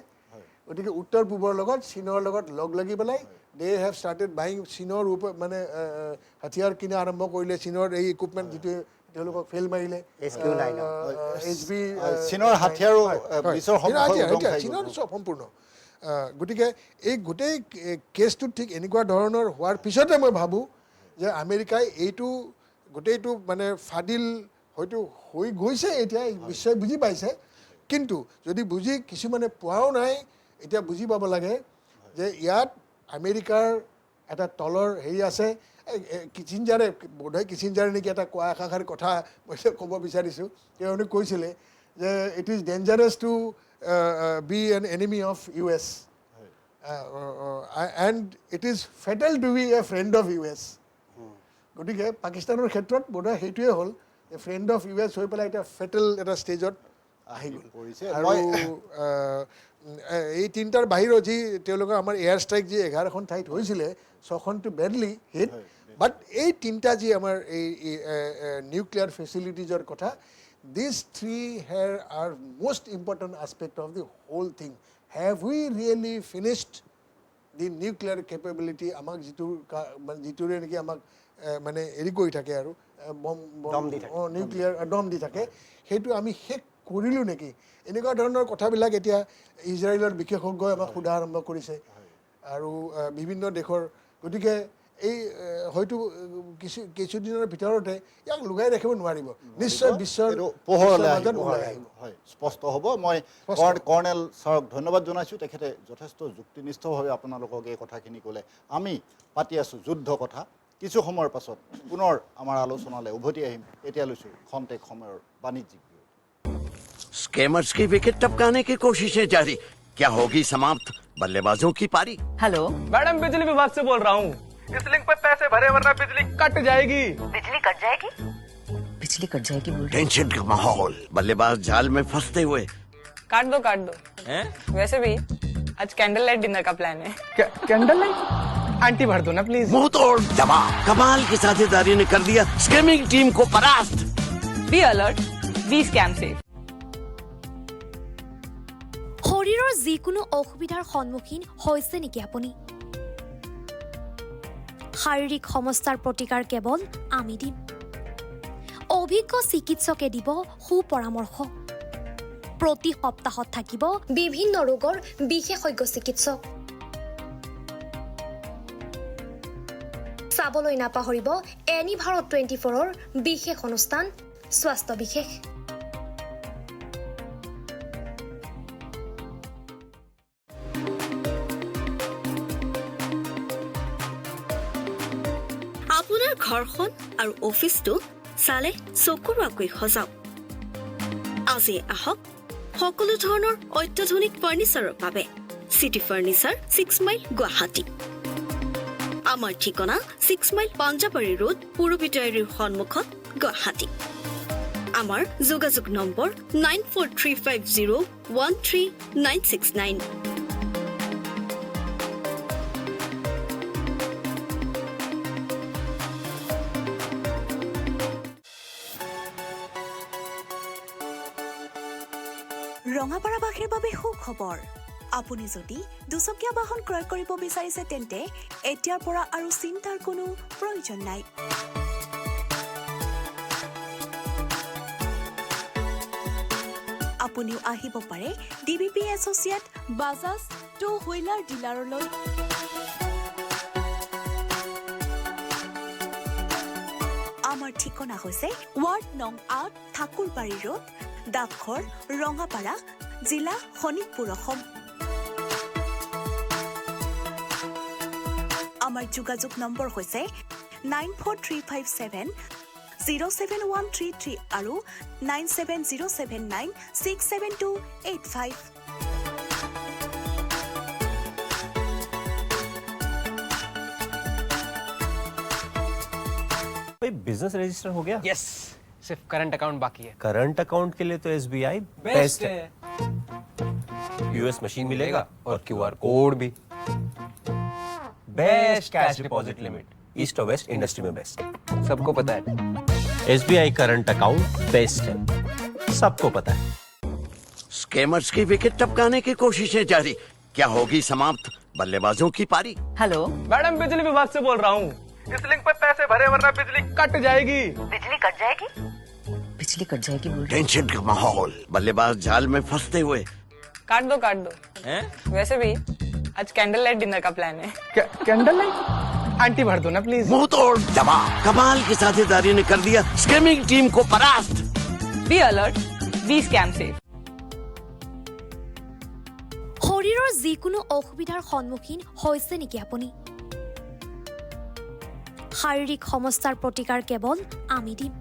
গতিকে উত্তৰ পূবৰ লগত চীনৰ লগত লগ লাগি পেলাই দে হেভ ষ্টাৰ্টেড বাইং চীনৰ মানে হাতিয়াৰ কিনা আৰম্ভ কৰিলে, চীনৰ এই ইকুইপমেণ্ট যিটো তেওঁলোকক ফেইল মাৰিলে, চীনৰ হাতিয়াৰো বিশ্বৰ চীনৰ চব সম্পূৰ্ণ। গতিকে এই গোটেই কেছটো ঠিক এনেকুৱা ধৰণৰ হোৱাৰ পিছতে মই ভাবোঁ যে আমেৰিকাই এইটো গোটেইটো মানে ফাদিল হয়তো হৈ গৈছে, এতিয়া বিশ্বই বুজি পাইছে, কিন্তু যদি বুজি কিছুমানে পোৱাও নাই, এতিয়া বুজি পাব লাগে যে ইয়াত আমেৰিকাৰ এটা তলৰ হেৰি আছে। কিচিঞ্জাৰে বোধহয় কিচিঞ্জাৰে নেকি এটা কোৱা এষাৰ কথা মই ক'ব বিচাৰিছোঁ, তেওঁলোকে কৈছিলে যে it is dangerous to be an enemy of US and it is fatal to be a friend of US। গতিকে পাকিস্তানৰ ক্ষেত্ৰত বোধহয় সেইটোৱে হ'ল যে ফ্ৰেণ্ড অফ US হৈ পেলাই এতিয়া ফেটেল এটা ষ্টেজত আহি গ'ল। আৰু এই তিনিটাৰ বাহিৰেও যি তেওঁলোকৰ আমাৰ এয়াৰ ষ্ট্ৰাইক যি 11খন ঠাইত হৈছিলে, 6খনটো বেডলি হিট, বাট এই তিনিটা যি আমাৰ এই নিউক্লিয়াৰ ফেচিলিটিজৰ কথা, these three here are most important aspect of the whole thing. Have we really finished the nuclear capability, আমাক যিটোৰে নেকি আমাক মানে হেৰি কৰি থাকে আৰু নিউক্লিয়াৰ দম দি থাকে, সেইটো আমি শেষ কৰিলোঁ নেকি, এনেকুৱা ধৰণৰ কথাবিলাক এতিয়া ইজৰাইলৰ বিশেষজ্ঞই আমাক সোধা আৰম্ভ কৰিছে আৰু বিভিন্ন দেশৰ। গতিকে এই হয়তো কিছুদিনৰ ভিতৰতে ইয়াক লুকাই ৰাখিব নোৱাৰিব, নিশ্চয় বিশ্বৰ পোহৰলৈ আহিব, হয় স্পষ্ট হ'ব। মই কৰ্ণেল ছাৰক ধন্যবাদ জনাইছোঁ, তেখেতে যথেষ্ট যুক্তিনিষ্ঠভাৱে আপোনালোকক এই কথাখিনি ক'লে। আমি পাতি আছোঁ যুদ্ধ কথা, কিছু সময়ৰ পাছত পুনৰ আমাৰ আলোচনালৈ উভতি আহিম। এতিয়া লৈছোঁ খন্তেক সময়ৰ বাণিজ্যিক। स्कैमर्स की विकेट टपकाने की कोशिशें जारी, क्या होगी समाप्त बल्लेबाजों की पारी? हेलो मैडम, बिजली विभाग से बोल रहा हूँ, इस लिंक पे पैसे भरे वरना बिजली कट जाएगी। बिजली कट जाएगी? बिजली कट जाएगी बोल रहे? टेंशन का माहौल, बल्लेबाज जाल में फंसते हुए। काट दो हैं? वैसे भी आज कैंडल लाइट डिनर का प्लान है। कैंडल लाइट आंटी भर दो ना प्लीज। मुंह तोड़ दबाव, कमाल की साझेदारी ने कर दिया स्कैमिंग टीम को परास्त। Be alert, be scam safe. শৰীৰৰ যিকোনো অসুবিধাৰ সন্মুখীন হৈছে নেকি আপুনি? শাৰীৰিক সমস্যাৰ প্ৰতিকাৰ কেৱল আমি দিম। অভিজ্ঞ চিকিৎসকে দিব সুপৰামৰ্শ। প্ৰতি সপ্তাহত থাকিব বিভিন্ন ৰোগৰ বিশেষজ্ঞ চিকিৎসক। চাবলৈ নাপাহৰিব এনি ভাৰত 24ৰ বিশেষ অনুষ্ঠান স্বাস্থ্য বিশেষ। আপোনাৰ ঘৰখন আৰু অফিচটো চালে চকুৰোৱাকৈ সজাওক। আজি আহক সকলো ধৰণৰ অত্যাধুনিক ফাৰ্নিচাৰৰ বাবে চিটি ফাৰ্নিচাৰ 6 মাইল গুৱাহাটী। আমাৰ ঠিকনা 6 মাইল পাঞ্জাবাৰী ৰোড, পুৰবিটাৰীৰ সন্মুখত, গুৱাহাটী। আমাৰ যোগাযোগ নম্বৰ 9435013969। ৰঙাপাৰাবাসীৰ বাবে সুখবৰ। আপুনি যদি দুচকীয়া বাহন ক্ৰয় কৰিব বিচাৰিছে তেন্তে এতিয়াৰ পৰা আৰু চিন্তাৰ কোনো প্ৰয়োজন নাই। আপুনিও আহিব পাৰে DBP associate Bajaj two wheeler ডিলাৰলৈ। আমাৰ ঠিকনা হৈছে ৱাৰ্ড নং ৮, ঠাকুৰবাৰী ৰোড, ডাকঘৰ, ৰঙাপাৰা, জিলা শোণিতপুৰ, অসম। আমাৰ যোগাযোগ নম্বৰ হৈছে 94357 07133 আৰু 9707967285। भाई बिजनेस रजिस्टर हो गया? यस, सिर्फ करंट अकाउंट बाकी है। करंट अकाउंट के लिए तो SBI बेस्ट है। यूएस मशीन मिलेगा और QR कोड भी। Best cash deposit limit, east और वेस्ट इंडस्ट्री में बेस्ट। सबको पता है। SBI करंट अकाउंट बेस्ट है, सबको पता है। स्कैमर्स की विकेट टपकाने की कोशिशें जारी, क्या होगी समाप्त बल्लेबाजों की पारी? हेलो, मैडम बिजली विभाग से बोल रहा हूँ, इस लिंक पे पैसे भरे वरना बिजली कट जाएगी। बिजली कट जाएगी? बिजली कट जाएगी बोल रहे? टेंशन का माहौल, बल्लेबाज जाल में फंसते हुए। काट दो वैसे भी आज कैंडल लाइट डिनर का प्लान है। Candle light? आंटी भर दो ना प्लीज। मुंह तोड़ जवाब, कमाल की साझेदारी ने कर दिया स्कैमिंग टीम को परास्त। Be alert, be scam safe. শৰীৰৰ যিকোনো অসুবিধাৰ সন্মুখীন হৈছে নেকি আপুনি? শাৰীৰিক সমস্যাৰ প্ৰতিকাৰ কেৱল আমি দিম।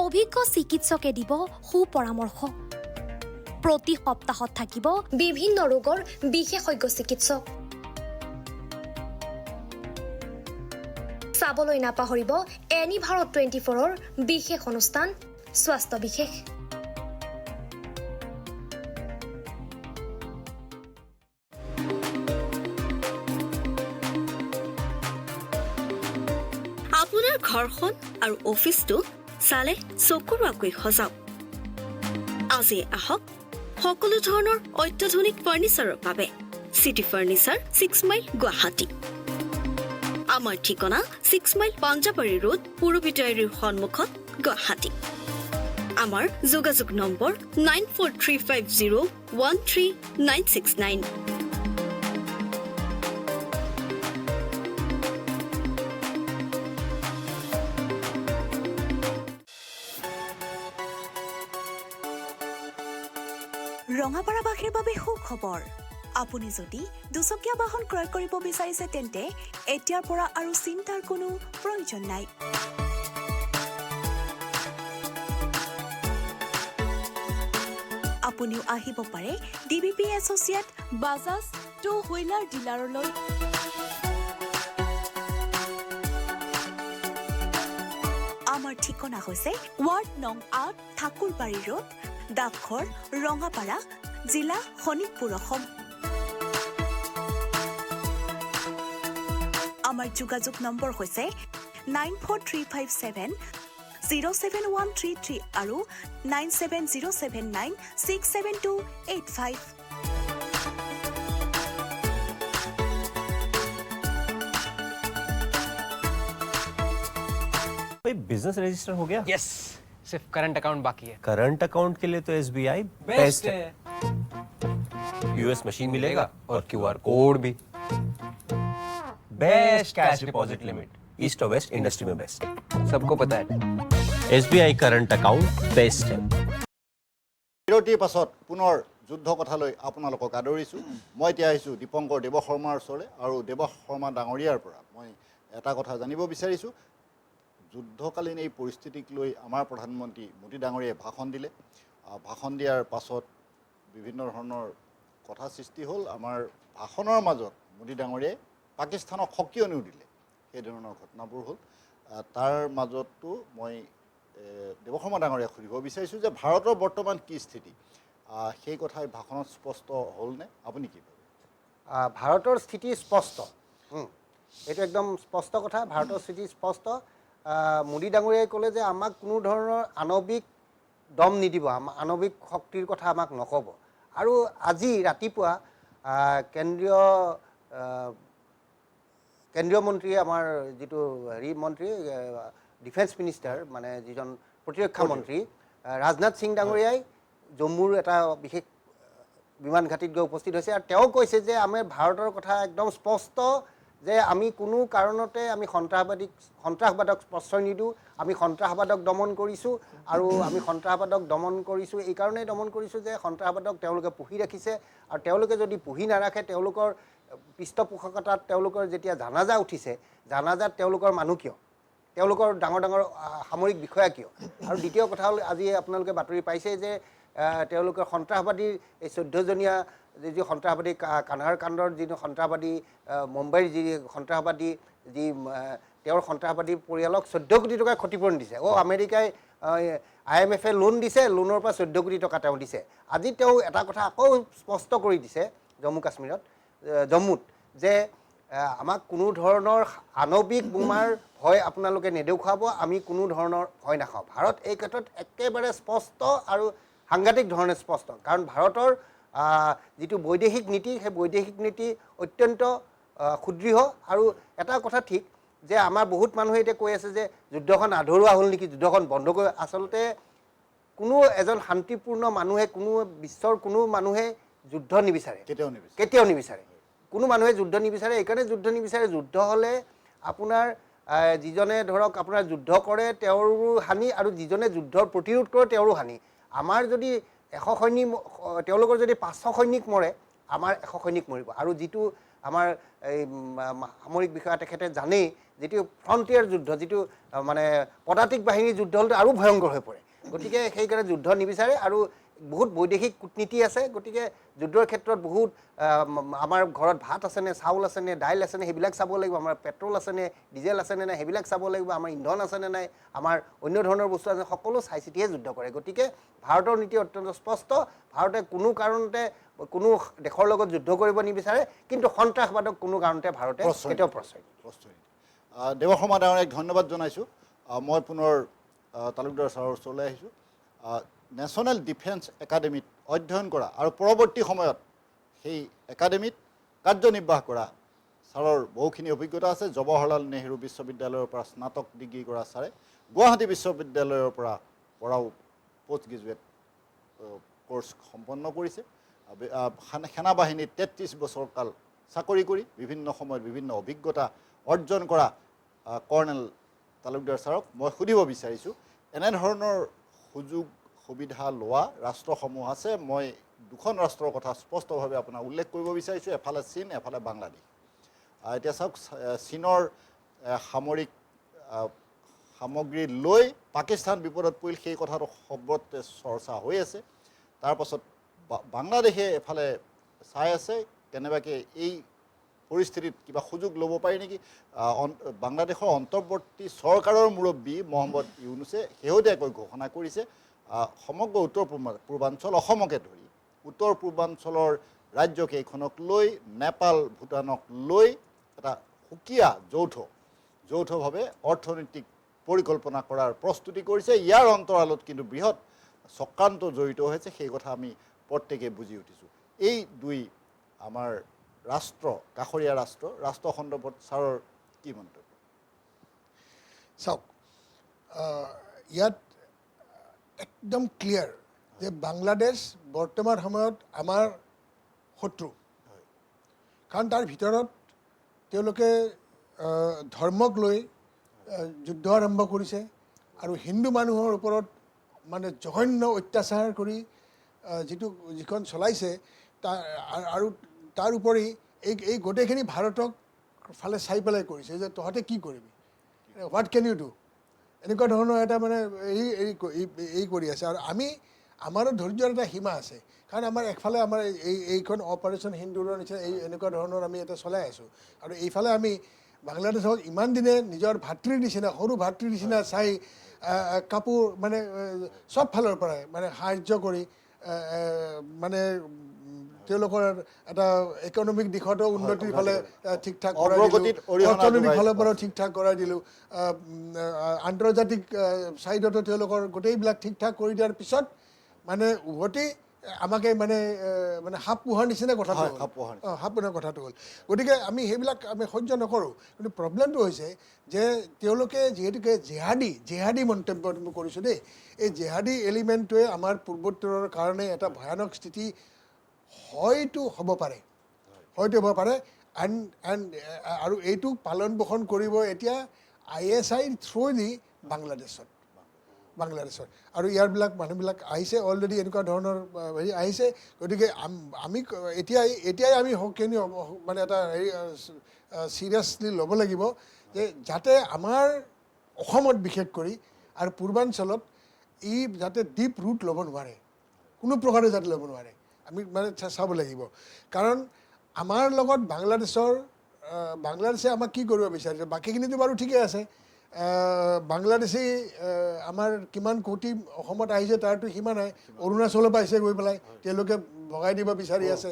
অভিজ্ঞ চিকিৎসকে দিব সুপৰামৰ্শ। প্ৰতি সপ্তাহত থাকিব বিভিন্ন ৰোগৰ বিশেষজ্ঞ চিকিৎসক। চাবলৈ নাপাহৰিব এনি ভাৰত 24ৰ বিশেষ অনুষ্ঠান স্বাস্থ্য বিশেষ। আপোনাৰ ঘৰখন আৰু অফিচটো চালে চকুৰুৱাকৈ সজাওক। আজি আহক সকলো ধৰণৰ অত্যাধুনিক ফাৰ্নিচাৰৰ বাবে চিটি ফাৰ্নিচাৰ 6 মাইল গুৱাহাটী। আমাৰ ঠিকনা 6 মাইল পাঞ্জাবাৰী ৰোড পুৰবিটাৰীৰ সন্মুখত গুৱাহাটী। আমাৰ যোগাযোগ নম্বৰ 9435013969। ৰঙাপাৰাবাসীৰ বাবে সুখবৰ। আপুনি যদি দুচকীয়া বাহন ক্ৰয় কৰিব বিচাৰিছে তেন্তে এতিয়াৰ পৰা আৰু চিন্তাৰ কোনো প্ৰয়োজন নাই। আপুনিও আহিব পাৰে DBP associate Bajaj two wheeler ডিলাৰলৈ। আমাৰ ঠিকনা হৈছে ৱাৰ্ড নং ৮ ঠাকুৰবাৰী ৰোড, ডাকঘৰ ৰঙাপাৰা, জিলা শোণিতপুৰ, অসম। আমাৰ যোগাযোগ নম্বৰ হৈছে 9435707133 আৰু 9707967285। भाई बिजनेस रजिस्टर हो गया? यस, सिर्फ करंट अकाउंट बाकी है। करंट अकाउंट के लिए तो SBI बेस्ट है। यूएस मशीन मिलेगा और QR कोड भी। Best cash deposit limit, east और वेस्ट इंडस्ट्री में बेस्ट। सबको पता है। SBI करंट अकाउंट बेस्ट है। বিৰতিৰ পাছত পুনৰ যুদ্ধ কথালৈ আপোনালোকক আদৰিছোঁ। মই এতিয়া আহিছোঁ দীপংকৰ দেৱ শৰ্মাৰ ওচৰলৈ আৰু দেৱ শৰ্মা ডাঙৰীয়াৰ পৰা মই এটা কথা জানিব বিচাৰিছোঁ। যুদ্ধকালীন এই পৰিস্থিতিক লৈ আমাৰ প্ৰধানমন্ত্ৰী মোদী ডাঙৰীয়াই ভাষণ দিলে। ভাষণ দিয়াৰ পাছত বিভিন্ন ধৰণৰ কথা সৃষ্টি হ'ল। আমাৰ ভাষণৰ মাজত মোদী ডাঙৰীয়াই পাকিস্তানক সকিয়নিও দিলে, সেই ধৰণৰ ঘটনাবোৰ হ'ল। তাৰ মাজতো মই দেৱ শৰ্মা ডাঙৰীয়াক সুধিব বিচাৰিছোঁ যে ভাৰতৰ বৰ্তমান কি স্থিতি, সেই কথাই ভাষণত স্পষ্ট হ'লনে? আপুনি কি ভাবে? ভাৰতৰ স্থিতি স্পষ্ট, এইটো একদম স্পষ্ট কথা। ভাৰতৰ স্থিতি স্পষ্ট। মোদী ডাঙৰীয়াই ক'লে যে আমাক কোনো ধৰণৰ আণৱিক দম নিদিব, আণৱিক শক্তিৰ কথা আমাক নক'ব। আৰু আজি ৰাতিপুৱা কেন্দ্ৰীয় মন্ত্ৰী, আমাৰ যিটো মন্ত্ৰী ডিফেন্স মিনিষ্টাৰ, মানে যিজন প্ৰতিৰক্ষা মন্ত্ৰী ৰাজনাথ সিং ডাঙৰীয়াই জম্মুৰ এটা বিশেষ বিমান ঘাটিত গৈ উপস্থিত হৈছে। আৰু তেওঁ কৈছে যে আমাৰ ভাৰতৰ কথা একদম স্পষ্ট যে আমি কোনো কাৰণতে আমি সন্ত্ৰাসবাদক প্ৰশ্ৰয় নিদিওঁ। আমি সন্ত্ৰাসবাদক দমন কৰিছোঁ আৰু আমি সন্ত্ৰাসবাদক দমন কৰিছোঁ এই কাৰণেই দমন কৰিছোঁ যে সন্ত্ৰাসবাদক তেওঁলোকে পুহি ৰাখিছে। আৰু তেওঁলোকে যদি পুহি নাৰাখে, তেওঁলোকৰ পৃষ্ঠপোষকতাত তেওঁলোকৰ যেতিয়া জানাজা উঠিছে, জানাজাত তেওঁলোকৰ মানুহ কিয়? তেওঁলোকৰ ডাঙৰ ডাঙৰ সামৰিক বিষয়া কিয় আৰু দ্বিতীয় কথা হ'ল আজি আপোনালোকে বাতৰি পাইছে যে তেওঁলোকৰ সন্ত্ৰাসবাদীৰ এই 14জনীয়া যি সন্ত্ৰাসবাদী কানহাৰ কাণ্ডৰ যি সন্ত্ৰাসবাদী মুম্বাইৰ যি সন্ত্ৰাসবাদী যি তেওঁৰ সন্ত্ৰাসবাদী পৰিয়ালক 14 কোটি টকাৰ ক্ষতিপূৰণ দিছে আমেৰিকাই IMF-এ লোন দিছে লোনৰ পৰা 14 কোটি টকা তেওঁ দিছে আজি তেওঁ এটা কথা আকৌ স্পষ্ট কৰি দিছে জম্মুত যে আমাক কোনো ধৰণৰ আণৱিক বোমাৰ ভয় আপোনালোকে নেদেখুৱাব আমি কোনো ধৰণৰ ভয় নাখাওঁ ভাৰত এই ক্ষেত্ৰত একেবাৰে স্পষ্ট আৰু সাংঘাতিক ধৰণে স্পষ্ট কাৰণ ভাৰতৰ যিটো বৈদেশিক নীতি সেই বৈদেশিক নীতি অত্যন্ত সুদৃঢ় আৰু এটা কথা ঠিক যে আমাৰ বহুত মানুহে এতিয়া কৈ আছে যে যুদ্ধখন আধৰুৱা হ'ল নেকি যুদ্ধখন বন্ধ কৰি আচলতে কোনো এজন শান্তিপূৰ্ণ মানুহে কোনো বিশ্বৰ কোনো মানুহে যুদ্ধ নিবিচাৰে কেতিয়াও নিবিচাৰে কোনো মানুহে যুদ্ধ নিবিচাৰে এইকাৰণে যুদ্ধ নিবিচাৰে যুদ্ধ হ'লে আপোনাৰ যিজনে ধৰক আপোনাৰ যুদ্ধ কৰে তেওঁৰো হানি আৰু যিজনে যুদ্ধৰ প্ৰতিৰোধ কৰে তেওঁৰো হানি আমাৰ যদি 100 সৈনিক তেওঁলোকৰ যদি 500 সৈনিক মৰে আমাৰ 100 সৈনিক মৰিব আৰু যিটো আমাৰ এই সামৰিক বিষয়া তেখেতে জানেই যেটো ফ্ৰন্টিয়াৰ যুদ্ধ যেটো মানে পদাতিক বাহিনীৰ যুদ্ধ হ'লে আৰু ভয়ংকৰ হৈ পৰে গতিকে সেইকাৰণে যুদ্ধ নিবিচাৰে আৰু বহুত বৈদেশিক কূটনীতি আছে গতিকে যুদ্ধৰ ক্ষেত্ৰত বহুত আমাৰ ঘৰত ভাত আছে নে চাউল আছে নে দাইল আছে নে সেইবিলাক চাব লাগিব আমাৰ পেট্ৰল আছে নে ডিজেল আছে নে নাই সেইবিলাক চাব লাগিব আমাৰ ইন্ধন আছে নে নাই আমাৰ অন্য ধৰণৰ বস্তু আছে সকলো চাই চিতিহে যুদ্ধ কৰে গতিকে ভাৰতৰ নীতি অত্যন্ত স্পষ্ট ভাৰতে কোনো কাৰণতে কোনো দেশৰ লগত যুদ্ধ কৰিব নিবিচাৰে কিন্তু সন্ত্ৰাসবাদক কোনো কাৰণতে ভাৰতে কেতিয়াও প্ৰশ্ৰয় নিদিয়ে দেৱশৰ্মা ডাঙৰীয়াক ধন্যবাদ জনাইছোঁ মই পুনৰ তালুকদাৰ ছাৰৰ ওচৰলৈ আহিছোঁ নেশ্যনেল ডিফেন্স একাডেমীত অধ্যয়ন কৰা আৰু পৰৱৰ্তী সময়ত সেই একাডেমীত কাৰ্যনিৰ্বাহ কৰা ছাৰৰ বহুখিনি অভিজ্ঞতা আছে জৱাহৰলাল নেহৰু বিশ্ববিদ্যালয়ৰ পৰা স্নাতক ডিগ্ৰী কৰা ছাৰে গুৱাহাটী বিশ্ববিদ্যালয়ৰ পৰা পঢ়াও পোষ্ট গ্ৰেজুৱেট কোৰ্চ সম্পন্ন কৰিছে সেনাবাহিনীত 33 বছৰ কাল চাকৰি কৰি বিভিন্ন সময়ত বিভিন্ন অভিজ্ঞতা অৰ্জন কৰা কৰ্ণেল তালুকদাৰ ছাৰক মই সুধিব বিচাৰিছোঁ এনেধৰণৰ সুযোগ সুবিধা লোৱা ৰাষ্ট্ৰসমূহ আছে মই দুখন ৰাষ্ট্ৰৰ কথা স্পষ্টভাৱে আপোনাক উল্লেখ কৰিব বিচাৰিছোঁ এফালে চীন এফালে বাংলাদেশ এতিয়া চাওক চীনৰ সামৰিক সামগ্ৰী লৈ পাকিস্তান বিপদত পৰিল সেই কথাটো সৰ্বত্ৰে চৰ্চা হৈ আছে তাৰপাছত বাংলাদেশে এফালে চাই আছে কেনেবাকৈ এই পৰিস্থিতিত কিবা সুযোগ ল'ব পাৰি নেকি বাংলাদেশৰ অন্তৰ্বৰ্তী চৰকাৰৰ মুৰব্বী মহম্মদ ইউনুছে শেহতীয়াকৈ ঘোষণা কৰিছে সমগ্ৰ উত্তৰ পূৰ্বাঞ্চল অসমকে ধৰি উত্তৰ পূৰ্বাঞ্চলৰ ৰাজ্যকেইখনক লৈ নেপাল ভূটানক লৈ এটা সুকীয়া যৌথভাৱে অৰ্থনৈতিক পৰিকল্পনা কৰাৰ প্ৰস্তুতি কৰিছে ইয়াৰ অন্তৰালত কিন্তু বৃহৎ চক্ৰান্ত জড়িত হৈছে সেই কথা আমি প্ৰত্যেকে বুজি উঠিছোঁ এই দুই আমাৰ ৰাষ্ট্ৰ কাষৰীয়া ৰাষ্ট্ৰ সন্দৰ্ভত ছাৰৰ কি মন্তব্য চাওক ইয়াত একদম ক্লিয়াৰ যে বাংলাদেশ বৰ্তমান সময়ত আমাৰ শত্ৰু কাৰণ তাৰ ভিতৰত তেওঁলোকে ধৰ্মক লৈ যুদ্ধ আৰম্ভ কৰিছে আৰু হিন্দু মানুহৰ ওপৰত মানে জঘন্য অত্যাচাৰ কৰি যিখন চলাইছে আৰু তাৰ উপৰি এই গোটেইখিনি ভাৰতক ফালে চাই পেলাই কৰিছে যে তহঁতে কি কৰিবি হোৱাট কেন ইউ ডু এনেকুৱা ধৰণৰ এটা মানে এই কৰি আছে আৰু আমাৰো ধৈৰ্যৰ এটা সীমা আছে কাৰণ আমাৰ একফালে আমাৰ এইখন অপাৰেশ্যন সিন্দুৰৰ নিচিনা এনেকুৱা ধৰণৰ আমি এটা চলাই আছোঁ আৰু এইফালে আমি বাংলাদেশত ইমান দিনে নিজৰ ভাতৃৰ নিচিনা সৰু ভাতৃৰ নিচিনা চাই কাপোৰ মানে চব ফালৰ পৰাই মানে সাহাৰ্য কৰি মানে তেওঁলোকৰ এটা ইকনমিক দিশতো উন্নতিৰ ফালে ঠিক ঠাক কৰাই দিলোঁ অৰ্থনৈতিক ফালৰ পৰাও ঠিক ঠাক কৰাই দিলোঁ আন্তৰ্জাতিক ছাইডতো তেওঁলোকৰ গোটেইবিলাক ঠিক ঠাক কৰি দিয়াৰ পিছত মানে উভতি আমাকে মানে মানে সাপ পোহাৰ নিচিনা কথাটো সাপ পোহাৰ কথাটো হ'ল গতিকে আমি সেইবিলাক আমি সহ্য নকৰোঁ কিন্তু প্ৰব্লেমটো হৈছে যে তেওঁলোকে যিহেতুকে জেহাদী মন্তব্য কৰিছোঁ দেই এই জেহাদী এলিমেণ্টটোৱে আমাৰ পূৰ্বোত্তৰৰ কাৰণে এটা ভয়ানক স্থিতি হয়তো হ'ব পাৰে আৰু এইটো পালন পোষণ কৰিব এতিয়া ISI থ্ৰুদি বাংলাদেশত আৰু ইয়াৰবিলাক মানুহবিলাক আহিছে অলৰেডি এনেকুৱা ধৰণৰ হেৰি আহিছে গতিকে আমি এতিয়াই আমি মানে এটা হেৰি চিৰিয়াছলি ল'ব লাগিব যে যাতে আমাৰ অসমত বিশেষ কৰি আৰু পূৰ্বাঞ্চলত ই যাতে ডিপ ৰুট ল'ব নোৱাৰে, কোনো প্ৰকাৰে যাতে ল'ব নোৱাৰে, আমি মানে চাব লাগিব। কাৰণ আমাৰ লগত বাংলাদেশে আমাক কি কৰিব বিচাৰিছে, বাকীখিনিতো বাৰু ঠিকে আছে, বাংলাদেশী আমাৰ কিমান কোটি অসমত আহিছে তাৰতো সীমা নাই, অৰুণাচলো পাইছে গৈ পেলাই, তেওঁলোকে ভগাই দিব বিচাৰি আছে,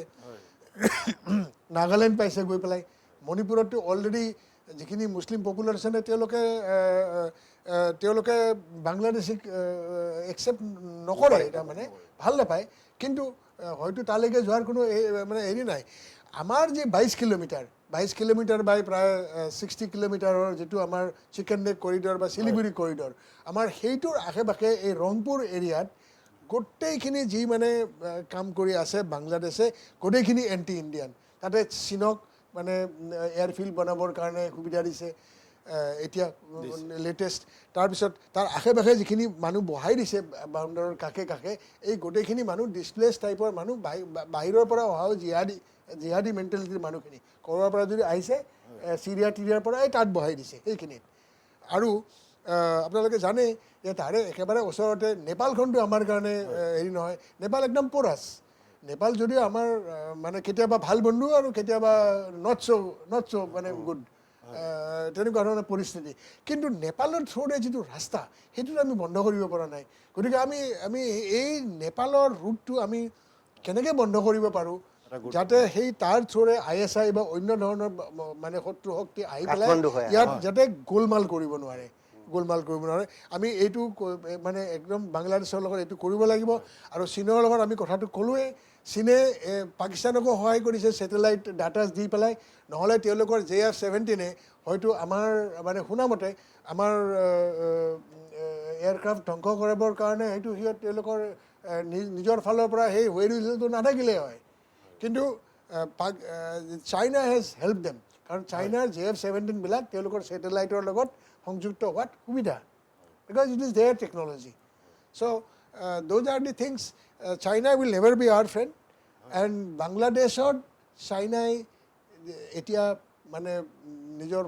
নাগালেণ্ড পাইছে গৈ পেলাই, মণিপুৰততো অলৰেডি যিখিনি মুছলিম পপুলেশ্যনে তেওঁলোকে বাংলাদেশীক একচেপ্ট নকৰে, তাৰমানে ভাল নাপায়, কিন্তু হয়তো তালৈকে যোৱাৰ কোনো মানে হেৰি নাই। আমাৰ যি 22 কিলোমিটাৰ বাই প্ৰায় 60 কিলোমিটাৰৰ যিটো আমাৰ চিকেন নেক কৰিডৰ বা শিলিগুৰি কৰিডৰ, আমাৰ সেইটোৰ আশে পাশে এই ৰংপুৰ এৰিয়াত গোটেইখিনি যি মানে কাম কৰি আছে বাংলাদেশে, গোটেইখিনি এণ্টি ইণ্ডিয়ান। তাতে চীনক মানে এয়াৰফিল্ড বনাবৰ কাৰণে সুবিধা দিছে এতিয়া লেটেষ্ট। তাৰপিছত তাৰ আশে পাশে যিখিনি মানুহ বহাই দিছে বাউণ্ডাৰৰ কাষে কাষে, এই গোটেইখিনি মানুহ ডিছপ্লেচ টাইপৰ মানুহ, বাহিৰৰ পৰা অহাও জিহাদী মেণ্টেলিটিৰ মানুহখিনি, ক'ৰবাৰ পৰা যদি আহিছে চিৰিয়া টিৰিয়াৰ পৰা এই তাত বহাই দিছে সেইখিনিত। আৰু আপোনালোকে জানে যে তাৰে একেবাৰে ওচৰতে নেপালখনটো আমাৰ কাৰণে হেৰি নহয়, নেপাল একদম পৰাচ। নেপাল যদিও আমাৰ মানে কেতিয়াবা ভাল বন্ধু আৰু কেতিয়াবা নট চ' মানে গুড, তেনেকুৱা ধৰণৰ পৰিস্থিতি। কিন্তু নেপালৰ থ্ৰুৰে যিটো ৰাস্তা সেইটোতো আমি বন্ধ কৰিব পৰা নাই। গতিকে আমি এই নেপালৰ ৰুটটো আমি কেনেকৈ বন্ধ কৰিব পাৰোঁ যাতে সেই তাৰ থ্ৰুৰে ISI বা অন্য ধৰণৰ মানে শত্ৰু শক্তি আহি পেলাই ইয়াত যাতে গোলমাল কৰিব নোৱাৰে। আমি এইটো মানে একদম বাংলাদেশৰ লগত এইটো কৰিব লাগিব। আৰু চীনৰ লগত আমি কথাটো ক'লোৱেই, চীনে পাকিস্তানকো সহায় কৰিছে ছেটেলাইট ডাটাছ দি পেলাই, নহ'লে তেওঁলোকৰ JF-17 হয়তো আমাৰ মানে শুনামতে আমাৰ এয়াৰক্ৰাফ্ট ধ্বংস কৰাবৰ কাৰণে হয়তো তেওঁলোকৰ নিজৰ ফালৰ পৰা সেই হুৱেৰিজটো নাথাকিলেই হয়। কিন্তু চাইনা হেজ হেল্প দেম, কাৰণ চাইনাৰ JF-17 বিলাক তেওঁলোকৰ ছেটেলাইটৰ লগত সংযুক্ত হোৱাত সুবিধা, because it is their technology. So' those are the things. China will never be our friend, and বাংলাদেশত চাইনাই এতিয়া মানে নিজৰ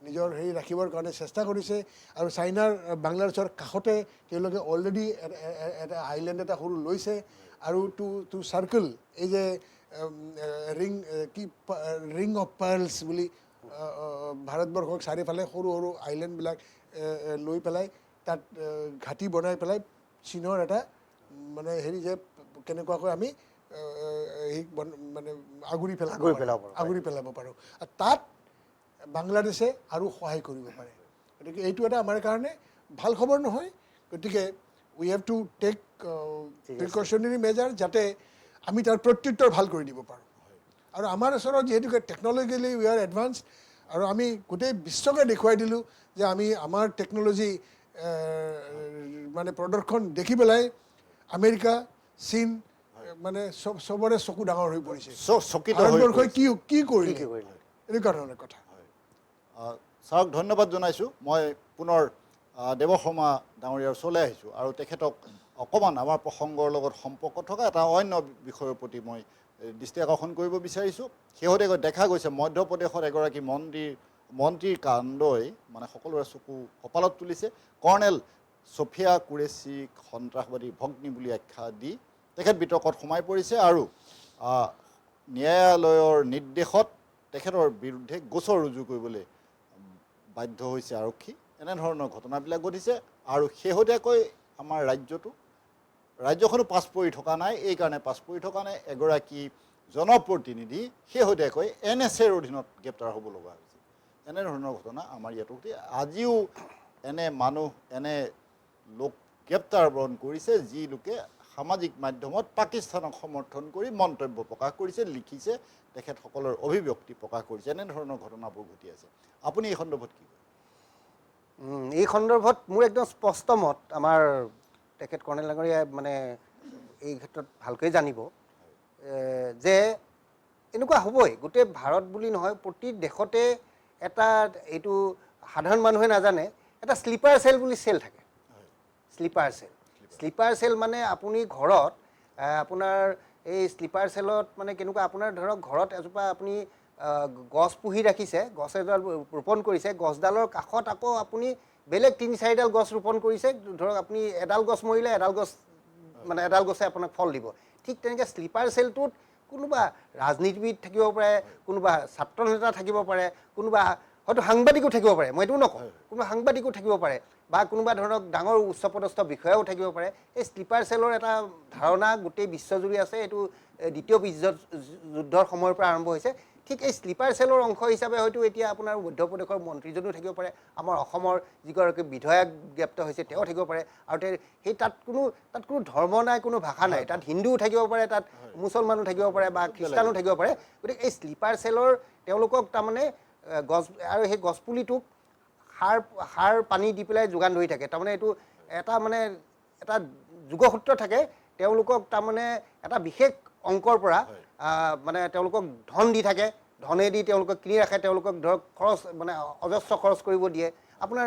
নিজৰ হেৰি ৰাখিবৰ কাৰণে চেষ্টা কৰিছে। আৰু চাইনাৰ বাংলাদেশৰ কাষতে তেওঁলোকে অলৰেডি এটা আইলেণ্ড এটা সৰু লৈছে। আৰু টু চাৰ্কল এই যে ৰিং অফ পাৰ্লছ বুলি ভাৰতবৰ্ষক চাৰিওফালে সৰু সৰু আইলেণ্ডবিলাক লৈ পেলাই তাত ঘাটি বনাই পেলাই চীনৰ এটা মানে হেৰি যে কেনেকুৱাকৈ আমি মানে আগুৰি পেলাব পাৰোঁ। আৰু তাত বাংলাদেশে আৰু সহায় কৰিব পাৰে। গতিকে এইটো এটা আমাৰ কাৰণে ভাল খবৰ নহয়। গতিকে উই হেভ টু টেক প্ৰিকশ্যনেৰী মেজাৰ যাতে আমি তাৰ প্ৰত্যুত্তৰ ভাল কৰি দিব পাৰোঁ। আৰু আমাৰ ওচৰত যিহেতুকে টেকনলজিকেলি উই আৰ এডভান্স, আৰু আমি গোটেই বিশ্বকে দেখুৱাই দিলোঁ যে আমি আমাৰ টেকনলজি মানে প্ৰদৰ্শন দেখি পেলাই আমেৰিকা, চীন মানে চবৰে চকু ডাঙৰ হৈ পৰিছে। ভাৰতবৰ্ষই কি কৰিলে, এনেকুৱা ধৰণৰ কথা। ছাৰক ধন্যবাদ জনাইছোঁ। মই পুনৰ দেৱ শৰ্মা ডাঙৰীয়াৰ ওচৰলৈ আহিছোঁ আৰু তেখেতক অকণমান আমাৰ প্ৰসংগৰ লগত সম্পৰ্ক থকা এটা অন্য বিষয়ৰ প্ৰতি মই দৃষ্টি আকৰ্ষণ কৰিব বিচাৰিছোঁ। শেহতীয়াকৈ দেখা গৈছে মধ্যপ্ৰদেশত এগৰাকী মন্ত্ৰীৰ কাণ্ডই মানে সকলোৰে চকু কপালত তুলিছে। কৰ্ণেল ছফিয়া কুৰেশ্বীক সন্ত্ৰাসবাদী ভগ্নী বুলি আখ্যা দি তেখেত বিতৰ্কত সোমাই পৰিছে আৰু ন্যায়ালয়ৰ নিৰ্দেশত তেখেতৰ বিৰুদ্ধে গোচৰ ৰুজু কৰিবলৈ বাধ্য হৈছে আৰক্ষী। এনেধৰণৰ ঘটনাবিলাক ঘটিছে। আৰু শেহতীয়াকৈ আমাৰ ৰাজ্যখনো পাছ পৰি থকা নাই। এইকাৰণে পাছ পৰি থকা নাই, এগৰাকী জনপ্ৰতিনিধি শেহতীয়াকৈ NSAৰ অধীনত গ্ৰেপ্তাৰ হ'ব লগা হৈছে। এনেধৰণৰ ঘটনা আমাৰ ইয়াতো আজিও এনে লোক গ্ৰেপ্তাৰ বৰণ কৰিছে যি লোকে সামাজিক মাধ্যমত পাকিস্তানক সমৰ্থন কৰি মন্তব্য প্ৰকাশ কৰিছে, লিখিছে, তেখেতসকলৰ অভিব্যক্তি প্ৰকাশ কৰিছে। এনেধৰণৰ ঘটনাবোৰ ঘটি আছে। আপুনি এই সন্দৰ্ভত কি কয়? এই সন্দৰ্ভত মোৰ একদম স্পষ্ট মত। আমাৰ তেখেত কৰ্ণেল ডাঙৰীয়াই মানে এই ক্ষেত্ৰত ভালকৈ জানিব যে এনেকুৱা হ'বই। গোটেই ভাৰত বুলি নহয়, প্ৰতি দেশতে এটা এইটো সাধাৰণ মানুহে নাজানে, এটা শ্লিপাৰ চেল বুলি চেল থাকে। শ্লিপাৰ চেল মানে আপুনি ঘৰত আপোনাৰ এই শ্লিপাৰ চেলত মানে কেনেকুৱা, আপোনাৰ ধৰক ঘৰত এজোপা আপুনি গছ পুহি ৰাখিছে, গছ এডাল ৰোপণ কৰিছে, গছডালৰ কাষত আকৌ আপুনি বেলেগ ৩-৪ডাল গছ ৰোপণ কৰিছে, ধৰক আপুনি এডাল গছ মৰিলে এডাল গছে আপোনাক ফল দিব। ঠিক তেনেকৈ শ্লিপাৰ চেলটোত কোনোবা ৰাজনীতিবিদ থাকিব পাৰে, কোনোবা ছাত্ৰ নেতা থাকিব পাৰে, কোনোবা হয়তো সাংবাদিকো থাকিব পাৰে, মই এইটোও নকওঁ, কোনোবা সাংবাদিকো থাকিব পাৰে বা কোনোবা ধৰক ডাঙৰ উচ্চপদস্থ বিষয়াও থাকিব পাৰে। এই শ্লিপাৰ চেলৰ এটা ধাৰণা গোটেই বিশ্বজুৰি আছে, এইটো দ্বিতীয় বিশ্বযুদ্ধৰ সময়ৰ পৰা আৰম্ভ হৈছে। ঠিক এই শ্লিপাৰ চেলৰ অংশ হিচাপে হয়তো এতিয়া আপোনাৰ মধ্যপ্ৰদেশৰ মন্ত্ৰীজনো থাকিব পাৰে, আমাৰ অসমৰ যিগৰাকী বিধায়ক গ্ৰেপ্তাৰ হৈছে তেওঁ থাকিব পাৰে, আৰু সেই তাত কোনো ধৰ্ম নাই, কোনো ভাষা নাই, তাত হিন্দুও থাকিব পাৰে, তাত মুছলমানো থাকিব পাৰে বা খ্ৰীষ্টানো থাকিব পাৰে। গতিকে এই শ্লিপাৰ চেলৰ তেওঁলোকক তাৰমানে গছ আৰু সেই গছপুলিটোক সাৰ পানী দি পেলাই যোগান ধৰি থাকে। তাৰমানে এইটো এটা যোগসূত্ৰ থাকে, তেওঁলোকক তাৰমানে এটা বিশেষ অংকৰ পৰা মানে তেওঁলোকক ধন দি থাকে, ধনেদি তেওঁলোকক কিনি ৰাখে, তেওঁলোকক ধৰক খৰচ মানে অজস্ৰ খৰচ কৰিব দিয়ে। আপোনাৰ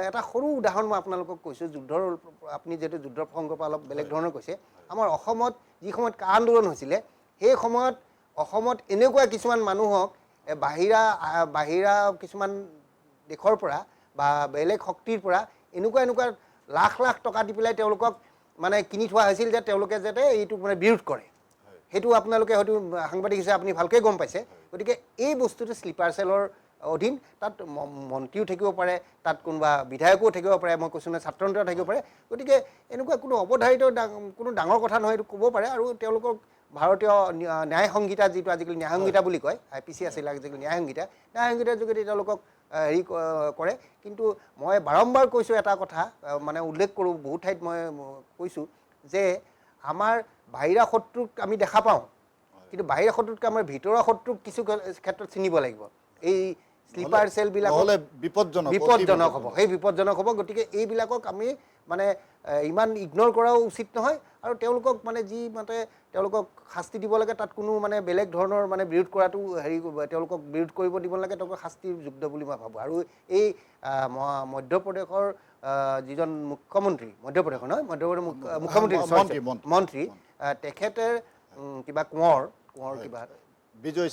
এটা সৰু উদাহৰণ মই আপোনালোকক কৈছোঁ, আপুনি যিহেতু যুদ্ধৰ প্ৰসংগৰ পৰা অলপ বেলেগ ধৰণৰ কৈছে, আমাৰ অসমত যি সময়ত কা আন্দোলন হৈছিলে সেই সময়ত অসমত এনেকুৱা কিছুমান মানুহক বাহিৰা কিছুমান দেশৰ পৰা বা বেলেগ শক্তিৰ পৰা এনেকুৱা লাখ লাখ টকা দি পেলাই তেওঁলোকক মানে কিনি থোৱা হৈছিল যে তেওঁলোকে যাতে এইটোক মানে বিৰোধ কৰে। সেইটো আপোনালোকে হয়তো সাংবাদিক হিচাপে আপুনি ভালকৈ গম পাইছে। গতিকে এই বস্তুটো শ্লিপাৰ চেলৰ অধীন, তাত মন্ত্ৰীও থাকিব পাৰে, তাত কোনোবা বিধায়কো থাকিব পাৰে, মই কৈছোঁ নহয় ছাত্ৰ নেতাও থাকিব পাৰে। গতিকে এনেকুৱা কোনো অৱধাৰিত কোনো ডাঙৰ কথা নহয়, এইটো ক'ব পাৰে। আৰু তেওঁলোকক ভাৰতীয় ন্যায় সংহিতা, যিটো আজিকালি ন্যায় সংহিতা বুলি কয়, IPC আছিলে আজিকালি ন্যায় সংহিতাৰ যোগেদি তেওঁলোকক হেৰি কৰে। কিন্তু মই বাৰম্বাৰ কৈছোঁ এটা কথা, মানে উল্লেখ কৰোঁ, বহুত ঠাইত মই কৈছোঁ যে আমাৰ বাহিৰা শত্ৰুক আমি দেখা পাওঁ, কিন্তু বাহিৰা শত্ৰুতকৈ আমাৰ ভিতৰুৱা শত্ৰুক কিছু ক্ষেত্ৰত চিনিব লাগিব। এই শ্লিপাৰ চেলবিলাক বিপদজনক হ'ব, সেই বিপদজনক হ'ব। গতিকে এইবিলাকক আমি মানে ইমান ইগন'ৰ কৰাও উচিত নহয়, আৰু তেওঁলোকক মানে যি মতে তেওঁলোকক শাস্তি দিব লাগে, তাত কোনো মানে বেলেগ ধৰণৰ মানে বিৰোধ কৰাটো তেওঁলোকক বিৰোধ কৰিব দিব নালাগে, তেওঁলোকক শাস্তিৰ যোগ্য বুলি মই ভাবোঁ। আৰু এই মধ্যপ্ৰদেশৰ যিজন মুখ্যমন্ত্ৰী, মধ্যপ্ৰদেশৰ মন্ত্ৰী তেখেতে কিবা কোঁৱৰ কিবা বিজয়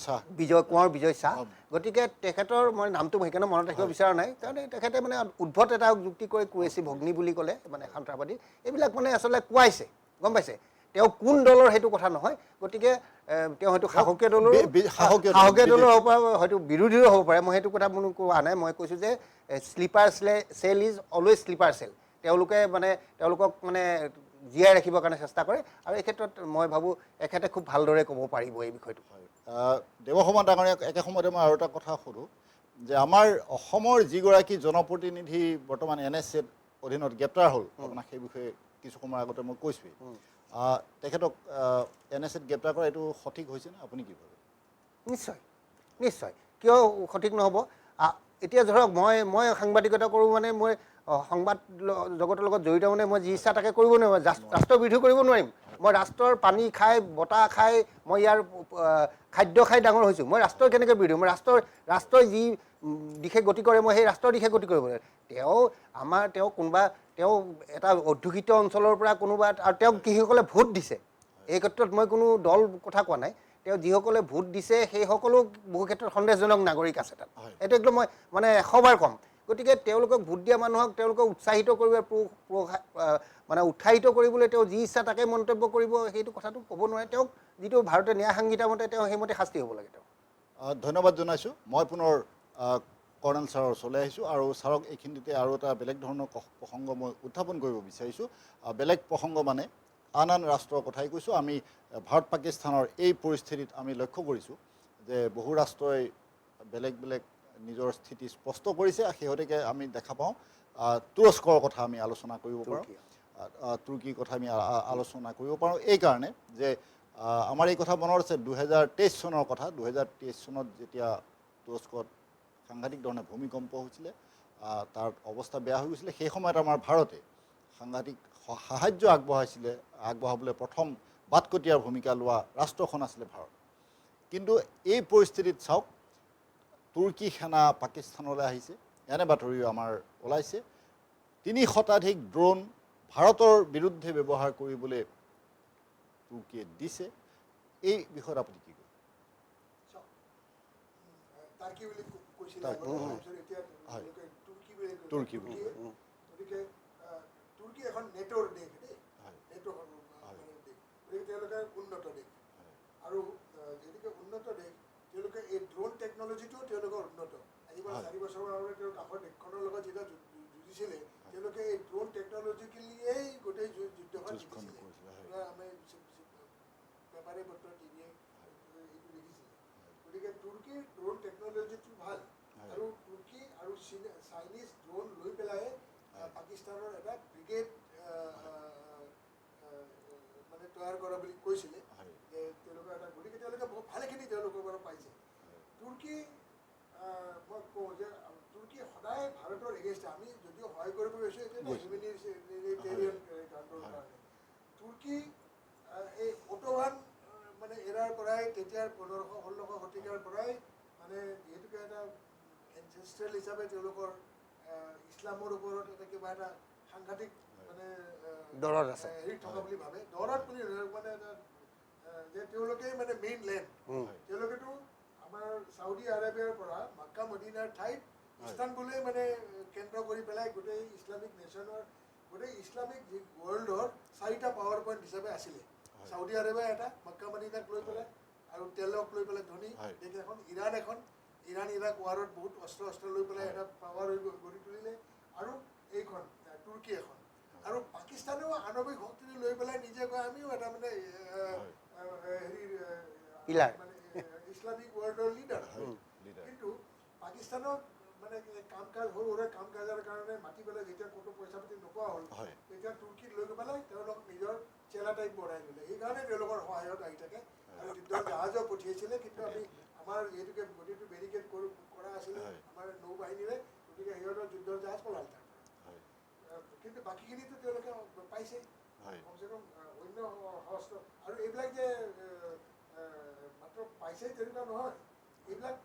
শ্বাহ। গতিকে তেখেতৰ মই নামটো সেইকাৰণে মনত ৰাখিব বিচৰা নাই, কাৰণ তেখেতে মানে উদ্ভট এটা যুক্তি কৰি কুৰেশী ভগ্নী বুলি ক'লে, মানে সন্ত্ৰাসবাদী, এইবিলাক মানে আচলতে কোৱাইছে, গম পাইছে। তেওঁ কোন দলৰ সেইটো কথা নহয়। গতিকে তেওঁ হয়তো সাহসীয় দলৰ হ'ব পাৰে, হয়তো বিৰোধীও হ'ব পাৰে, মই সেইটো কথা কোনো কোৱা নাই। মই কৈছোঁ যে sleeper cell is always sleeper cell. তেওঁলোকক মানে জীয়াই ৰাখিবৰ কাৰণে চেষ্টা কৰে, আৰু এই ক্ষেত্ৰত মই ভাবোঁ এখেতে খুব ভালদৰে ক'ব পাৰিব এই বিষয়টো। দেৱসোমা ডাঙৰীয়াক একে সময়তে মই আৰু এটা কথা সোধোঁ যে আমাৰ অসমৰ যিগৰাকী জনপ্ৰতিনিধি বৰ্তমান NSAৰ অধীনত গ্ৰেপ্তাৰ হ'ল, আপোনাক সেই বিষয়ে কিছু সময়ৰ আগতে মই কৈছোঁৱেই, তেখেতক NSAত গ্ৰেপ্তাৰ কৰা এইটো সঠিক হৈছেনে, আপুনি কি ভাবে? নিশ্চয়, কিয় সঠিক নহ'ব? এতিয়া ধৰক মই সাংবাদিকতা কৰোঁ, মানে মই সংবাদ জগতৰ লগত জড়িত, মানে মই যি ইচ্ছা তাকে কৰিব নোৱাৰিম, ৰাষ্ট্ৰৰ বিৰোধী কৰিব নোৱাৰিম। মই ৰাষ্ট্ৰৰ পানী খাই, বতাহ খাই, মই ইয়াৰ খাদ্য খাই ডাঙৰ হৈছোঁ, মই ৰাষ্ট্ৰৰ কেনেকৈ বিৰোধী? মই ৰাষ্ট্ৰই যি দিশে গতি কৰে মই সেই ৰাষ্ট্ৰৰ দিশে গতি কৰিব লাগে। তেওঁ এটা অধ্যুষিত অঞ্চলৰ পৰা কোনোবা, আৰু তেওঁক যিসকলে ভোট দিছে, এই ক্ষেত্ৰত মই কোনো দল কথা কোৱা নাই, তেওঁ যিসকলে ভোট দিছে সেইসকলো বহু ক্ষেত্ৰত সন্দেহজনক নাগৰিক আছে তাত, এইটো একদম মই মানে 100বাৰ ক'ম। গতিকে তেওঁলোকক ভোট দিয়া মানুহক তেওঁলোকক উৎসাহিত কৰিবলৈ তেওঁ যি ইচ্ছা তাকে মন্তব্য কৰিব, সেইটো কথাটো ক'ব নোৱাৰে। তেওঁক যিটো ভাৰতীয় ন্যায় সংহিতা মতে তেওঁ সেইমতে শাস্তি হ'ব লাগে। তেওঁ ধন্যবাদ জনাইছোঁ। মই পুনৰ কৰ্ণেল ছাৰৰ ওচৰলৈ আহিছোঁ, আৰু ছাৰক এইখিনিতে আৰু এটা বেলেগ ধৰণৰ প্ৰসংগ মই উত্থাপন কৰিব বিচাৰিছোঁ। বেলেগ প্ৰসংগ মানে আন ৰাষ্ট্ৰৰ কথাই কৈছোঁ। আমি ভাৰত পাকিস্তানৰ এই পৰিস্থিতিত আমি লক্ষ্য কৰিছোঁ যে বহু ৰাষ্ট্ৰই বেলেগ নিজৰ স্থিতি স্পষ্ট কৰিছে। শেহতীয়াকৈ আমি দেখা পাওঁ তুৰস্কৰ কথা আমি আলোচনা কৰিব পাৰোঁ, তুৰ্কীৰ কথা আমি আলোচনা কৰিব পাৰোঁ, এইকাৰণে যে আমাৰ এই কথা মনত আছে 2023 চনৰ কথা। 2023 চনত যেতিয়া তুৰস্কত সাংঘাতিক ধৰণে ভূমিকম্প হৈছিলে, তাৰ অৱস্থা বেয়া হৈ গৈছিলে, সেই সময়ত আমাৰ ভাৰতে সাংঘাতিক সাহায্য আগবঢ়াবলৈ প্ৰথম বাটকটীয়াৰ ভূমিকা লোৱা ৰাষ্ট্ৰখন আছিলে ভাৰত। কিন্তু এই পৰিস্থিতিত চাওক, তুৰ্কী সেনা পাকিস্তানলৈ আহিছে, এনে বাতৰিও আমাৰ ওলাইছে। 3 শতাধিক ড্ৰোন ভাৰতৰ বিৰুদ্ধে ব্যৱহাৰ কৰিবলৈ তুৰ্কীয়ে দিছে। এই বিষয়ত আপুনি কি কয়? তুৰ্কী গতিকে তুৰ্কী এখন নেটৰ দেশ দেই, নেটৰ মানে দেশ, গতিকে তেওঁলোকে উন্নত দেশ। আৰু যিহেতুকে উন্নত দেশ, তেওঁলোকে এই ড্ৰোন টেকন'লজিটো তেওঁলোকৰ উন্নত। আজি পৰা 4 বছৰৰ আগতে তেওঁ কাষৰ দেশখনৰ লগত যেতিয়া যুঁজিছিলে, তেওঁলোকে এই ড্ৰোন টেকন'লজিকেলিয়েই গোটেই যুদ্ধখন জিকিছিলে। আমি পেপাৰে পত্ৰ টিভিয়ে এইটো দেখিছিলে। গতিকে তুৰ্কীৰ ড্ৰোন টেকন'লজিটো ভাল, আৰু তুৰ্কী আৰু চাইনিজ ড্ৰোন লৈ পেলাই পাকিস্তানৰ এটা ব্ৰিগেড মানে তৈয়াৰ কৰা বুলি কৈছিলে, যে তেওঁলোকৰ এটা, গতিকে তেওঁলোকে ভালেখিনি তেওঁলোকৰ পৰা পাইছে। তুৰ্কী মই কওঁ যে তুৰ্কী সদায় ভাৰতৰ এগেইনষ্ট। আমি যদিও সহায় কৰিব গৈছোঁ, এইটো এটা হিউমেনিটেৰিয়ান কাণ্ডৰ কাৰণে। তুৰ্কী এই অটোমান মানে এৰাৰ পৰাই, তেতিয়াৰ 1500-1600 শতিকাৰ পৰাই মানে যিহেতুকে এটা এনচেষ্ট্ৰেল হিচাপে তেওঁলোকৰ ইছলামৰ ওপৰত এটা কিবা এটা সাংঘাতিক মানে দৰদ আছে, হেৰি থকা বুলি ভাবে। দৰদ বুলি মানে এটা যে তেওঁলোকেই মানে মেইন লেণ্ড। তেওঁলোকেতো আমাৰ চাউদি আৰবিয়াৰ পৰা মাক্কা মদিনাৰ ঠাইত ইস্তানবুলেই মানে কেন্দ্ৰ কৰি পেলাই গোটেই ইছলামিক নেশ্যনৰ, গোটেই ইছলামিক ৱৰ্ল্ডৰ 4টা পাৱাৰ পইণ্ট হিচাপে আছিলে। চাউদি আৰবিয়া এটা, মাক্কা মদিনাক লৈ পেলাই, আৰু তেলক লৈ পেলাই ধনী দেশ এখন, ইৰাণ এখন, ইৰাণ ইৰাক ৱাৰত বহুত অস্ত্ৰ লৈ পেলাই এটা পাৱাৰ হৈ গঢ়ি তুলিলে, আৰু এইখন তুৰ্কী এখন। আৰু পাকিস্তানেও আণৱিক শক্তি লৈ পেলাই নিজে কয় আমিও এটা মানে হেৰি মানে ইছলামিক ৱৰ্ল্ডৰ লিডাৰ। কিন্তু পাকিস্তানক মানে কাম কাজ সৰু সুৰা কাম কাজৰ কাৰণে মাতি পেলাই যেতিয়া ক'তো পইচা পাতি নোপোৱা হ'ল, তেতিয়া তুৰ্কীত লৈ পেলাই তেওঁলোক নিজৰ চেলা টাইপ বঢ়াই ল'লে। সেইকাৰণে তেওঁলোকৰ সহায়ত আহি থাকে, আৰু যুদ্ধৰ জাহাজো পঠিয়াইছিলে। কিন্তু আমি আমাৰ যিহেতুকে গোটেইটো বেৰিকেড কৰা আছিলে আমাৰ নৌবাহিনীৰে, গতিকে সিহঁতৰ যুদ্ধৰ জাহাজ পলাল তাৰ। কিন্তু বাকীখিনিতো তেওঁলোকে পাইছে, কমচে কম অন্য সহস্ৰ। আৰু এইবিলাক যে মাত্ৰ পাইছে তেনেকুৱা নহয়, এইবিলাক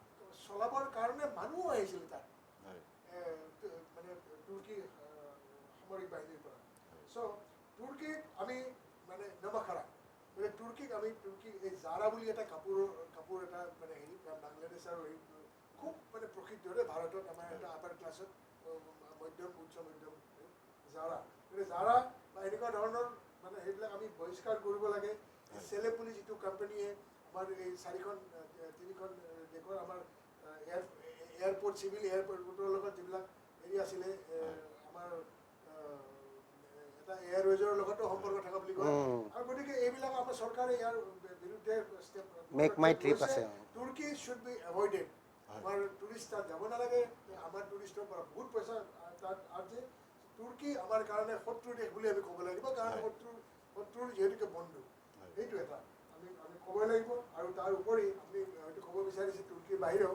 চলাবৰ কাৰণে মানুহ আহিছিল তাত, মানে তুৰ্কী সামৰিক বাহিনীৰ পৰা। চ' তুৰ্কীক আমি মানে নমখাৰা, মানে তুৰ্কীক আমি এই জাৰা বুলি এটা কাপোৰ এটা মানে হেৰি বাংলাদেশ আৰু হেৰি খুব মানে প্ৰসিদ্ধ ভাৰতত, আমাৰ এটা আপাৰ ক্লাছত মধ্যম উচ্চ মধ্যম জাৰা, গতিকে জাৰা বা এনেকুৱা ধৰণৰ মানে সেইবিলাক আমি বহিষ্কাৰ কৰিব লাগে। চেলেব বুলি যিটো কোম্পানীয়ে আমাৰ এই 3খন দেশৰ আমাৰ এয়াৰপৰ্ট, চিভিল এয়াৰপৰ্টৰ লগত যিবিলাক হেৰি আছিলে, আমাৰ এটা এয়াৰৱেজৰ লগতো সম্পৰ্ক থকা বুলি কয়। আৰু গতিকে এইবিলাক আমাৰ চৰকাৰে ইয়াৰ বিৰুদ্ধে মেক মাই ট্ৰিপ আছে। তুৰ্কী শুড বি এভইডেড। আমাৰ টুৰিষ্ট তাত যাব নালাগে, আমাৰ টুৰিষ্টৰ পৰা বহুত পইচা তাত আছে। তুৰ্কী আমাৰ কাৰণে শত্ৰু দেশ বুলি আমি ক'ব লাগিব, কাৰণ শত্ৰুৰ যিহেতুকে বন্ধু, সেইটো এটা আমি ক'বই লাগিব। আৰু তাৰ উপৰি আমি হয়তো ক'ব বিচাৰিছোঁ তুৰ্কীৰ বাহিৰেও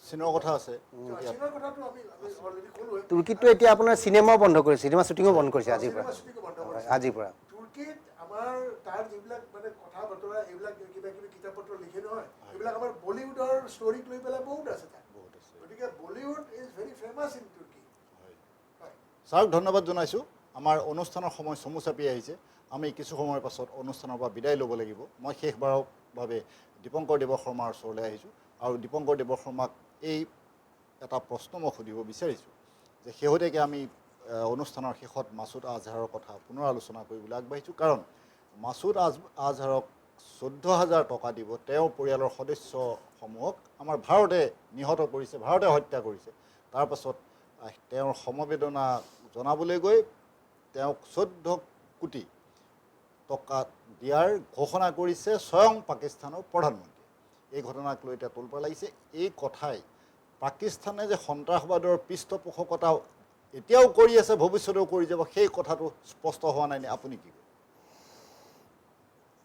চীনৰ কথা আছে। চীনৰ কথাটো আমি অলৰেডি ক'লোৱে। তুৰ্কীতটো এতিয়া আপোনাৰ চিনেমাও বন্ধ কৰিছে, চিনেমা শ্বুটিঙো বন্ধ কৰিছে আজিৰ পৰা। তুৰ্কীত আমাৰ তাৰ যিবিলাক মানে কথা বতৰা, এইবিলাক কিবা কিবি কিতাপ পত্ৰ লিখে নহয়, এইবিলাক আমাৰ বলিউডৰ ষ্টৰীক লৈ পেলাই বহুত আছে তাত। গতিকে Bollywood is very famous in Turkey. ছাৰক ধন্যবাদ জনাইছোঁ। আমাৰ অনুষ্ঠানৰ সময় চমু চাপি আহিছে, আমি কিছু সময়ৰ পাছত অনুষ্ঠানৰ পৰা বিদায় ল'ব লাগিব। মই শেষবাৰৰ বাবে দীপংকৰ দেৱ শৰ্মাৰ ওচৰলৈ আহিছোঁ, আৰু দীপংকৰ দেৱ শৰ্মাক এই এটা প্ৰশ্ন মই সুধিব বিচাৰিছোঁ যে শেহতীয়াকৈ আমি অনুষ্ঠানৰ শেষত মাছুদ আজহাৰৰ কথা পুনৰ আলোচনা কৰিবলৈ আগবাঢ়িছোঁ, কাৰণ মাছুদ আজহাৰক 14,000 টকা দিব তেওঁৰ পৰিয়ালৰ সদস্যসমূহক আমাৰ ভাৰতে নিহত কৰিছে, ভাৰতে হত্যা কৰিছে। তাৰ পাছত তেওঁৰ সমবেদনা জনাবলৈ গৈ তেওঁক 14 কোটি টকা দিয়াৰ ঘোষণা কৰিছে স্বয়ং পাকিস্তানৰ প্ৰধানমন্ত্ৰীয়ে। এই ঘটনাক লৈ এতিয়া তোলপাৰ লাগিছে। এই কথাই পাকিস্তানে যে সন্ত্ৰাসবাদৰ পৃষ্ঠপোষকতা এতিয়াও কৰি আছে, ভৱিষ্যতেও কৰি যাব, সেই কথাটো স্পষ্ট হোৱা নাই নে? আপুনি কি কয়?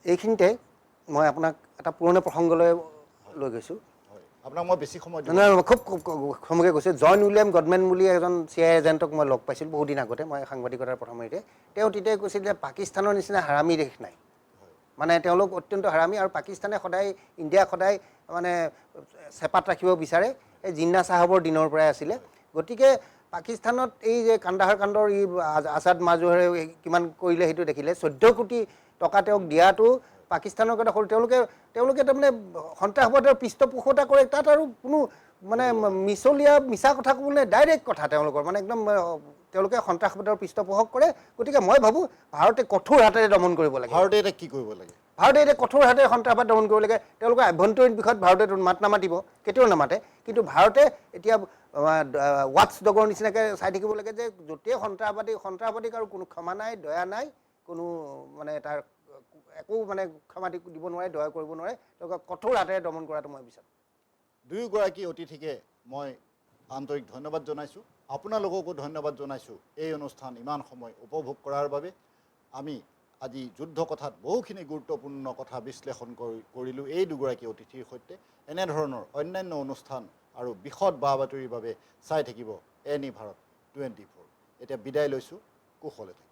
এইখিনিতে মই আপোনাক এটা পুৰণি প্ৰসংগলৈ লৈ গৈছোঁ। আপোনাক মই বেছি সময় খুব সময়কে কৈছোঁ। জন উইলিয়াম গডমেন বুলি এজন CIA এজেণ্টক মই লগ পাইছিলোঁ বহুদিন আগতে, মই সাংবাদিকতাৰ প্ৰথমতে। তেওঁ তেতিয়াই কৈছিল যে পাকিস্তানৰ নিচিনা হাৰামী দেশ নাই, মানে তেওঁলোক অত্যন্ত হাৰামী, আৰু পাকিস্তানে সদায় ইণ্ডিয়াক সদায় মানে চেপাত ৰাখিব বিচাৰে, এই জিন্না চাহাবৰ দিনৰ পৰাই আছিলে। গতিকে পাকিস্তানত এই যে কান্দাহাৰ কাণ্ডৰ ই আজাদ মাজোহৰে কিমান কৰিলে সেইটো দেখিলে। 14 কোটি টকা তেওঁক দিয়াটো পাকিস্তানৰ কথা সৰু, তেওঁলোকে তাৰমানে সন্ত্ৰাসবাদৰ পৃষ্ঠপোষকতা কৰে, তাত আৰু কোনো মানে মিছলীয়া মিছা কথা ক'বলৈ ডাইৰেক্ট কথা তেওঁলোকৰ মানে একদম তেওঁলোকে সন্ত্ৰাসবাদৰ পৃষ্ঠপোষক কৰে গতিকে মই ভাবোঁ ভাৰতে কঠোৰ হাতেৰে দমন কৰিব লাগে ভাৰতে এতিয়া কি কৰিব লাগে ভাৰতে এতিয়া কঠোৰ হাতেৰে সন্ত্ৰাসবাদ দমন কৰিব লাগে তেওঁলোকৰ আভ্যন্তৰীণ বিষয়ত ভাৰতে মাত নামাতিব কেতিয়াও নামাতে কিন্তু ভাৰতে এতিয়া ৱাটছ ডগৰ নিচিনাকৈ চাই থাকিব লাগে যে য'তেই সন্ত্ৰাসবাদীক আৰু কোনো ক্ষমা নাই দয়া নাই কোনো মানে তাৰ একো মানে ক্ষমা দিব নোৱাৰে দয়া কৰিব নোৱাৰে তেওঁলোকক কঠোৰ হাতেৰে দমন কৰাটো মই বিচাৰোঁ দুয়োগৰাকী অতিথিকে মই আন্তৰিক ধন্যবাদ জনাইছোঁ আপোনালোককো ধন্যবাদ জনাইছোঁ এই অনুষ্ঠান ইমান সময় উপভোগ কৰাৰ বাবে আমি আজি যুদ্ধ কথাত বহুখিনি গুৰুত্বপূৰ্ণ কথা বিশ্লেষণ কৰিলোঁ এই দুগৰাকী অতিথিৰ সৈতে এনেধৰণৰ অন্যান্য অনুষ্ঠান আৰু বিশদ বা বাতৰিৰ বাবে চাই থাকিব এনি ভাৰত 24 এতিয়া বিদায় লৈছোঁ কুশলে থাকিব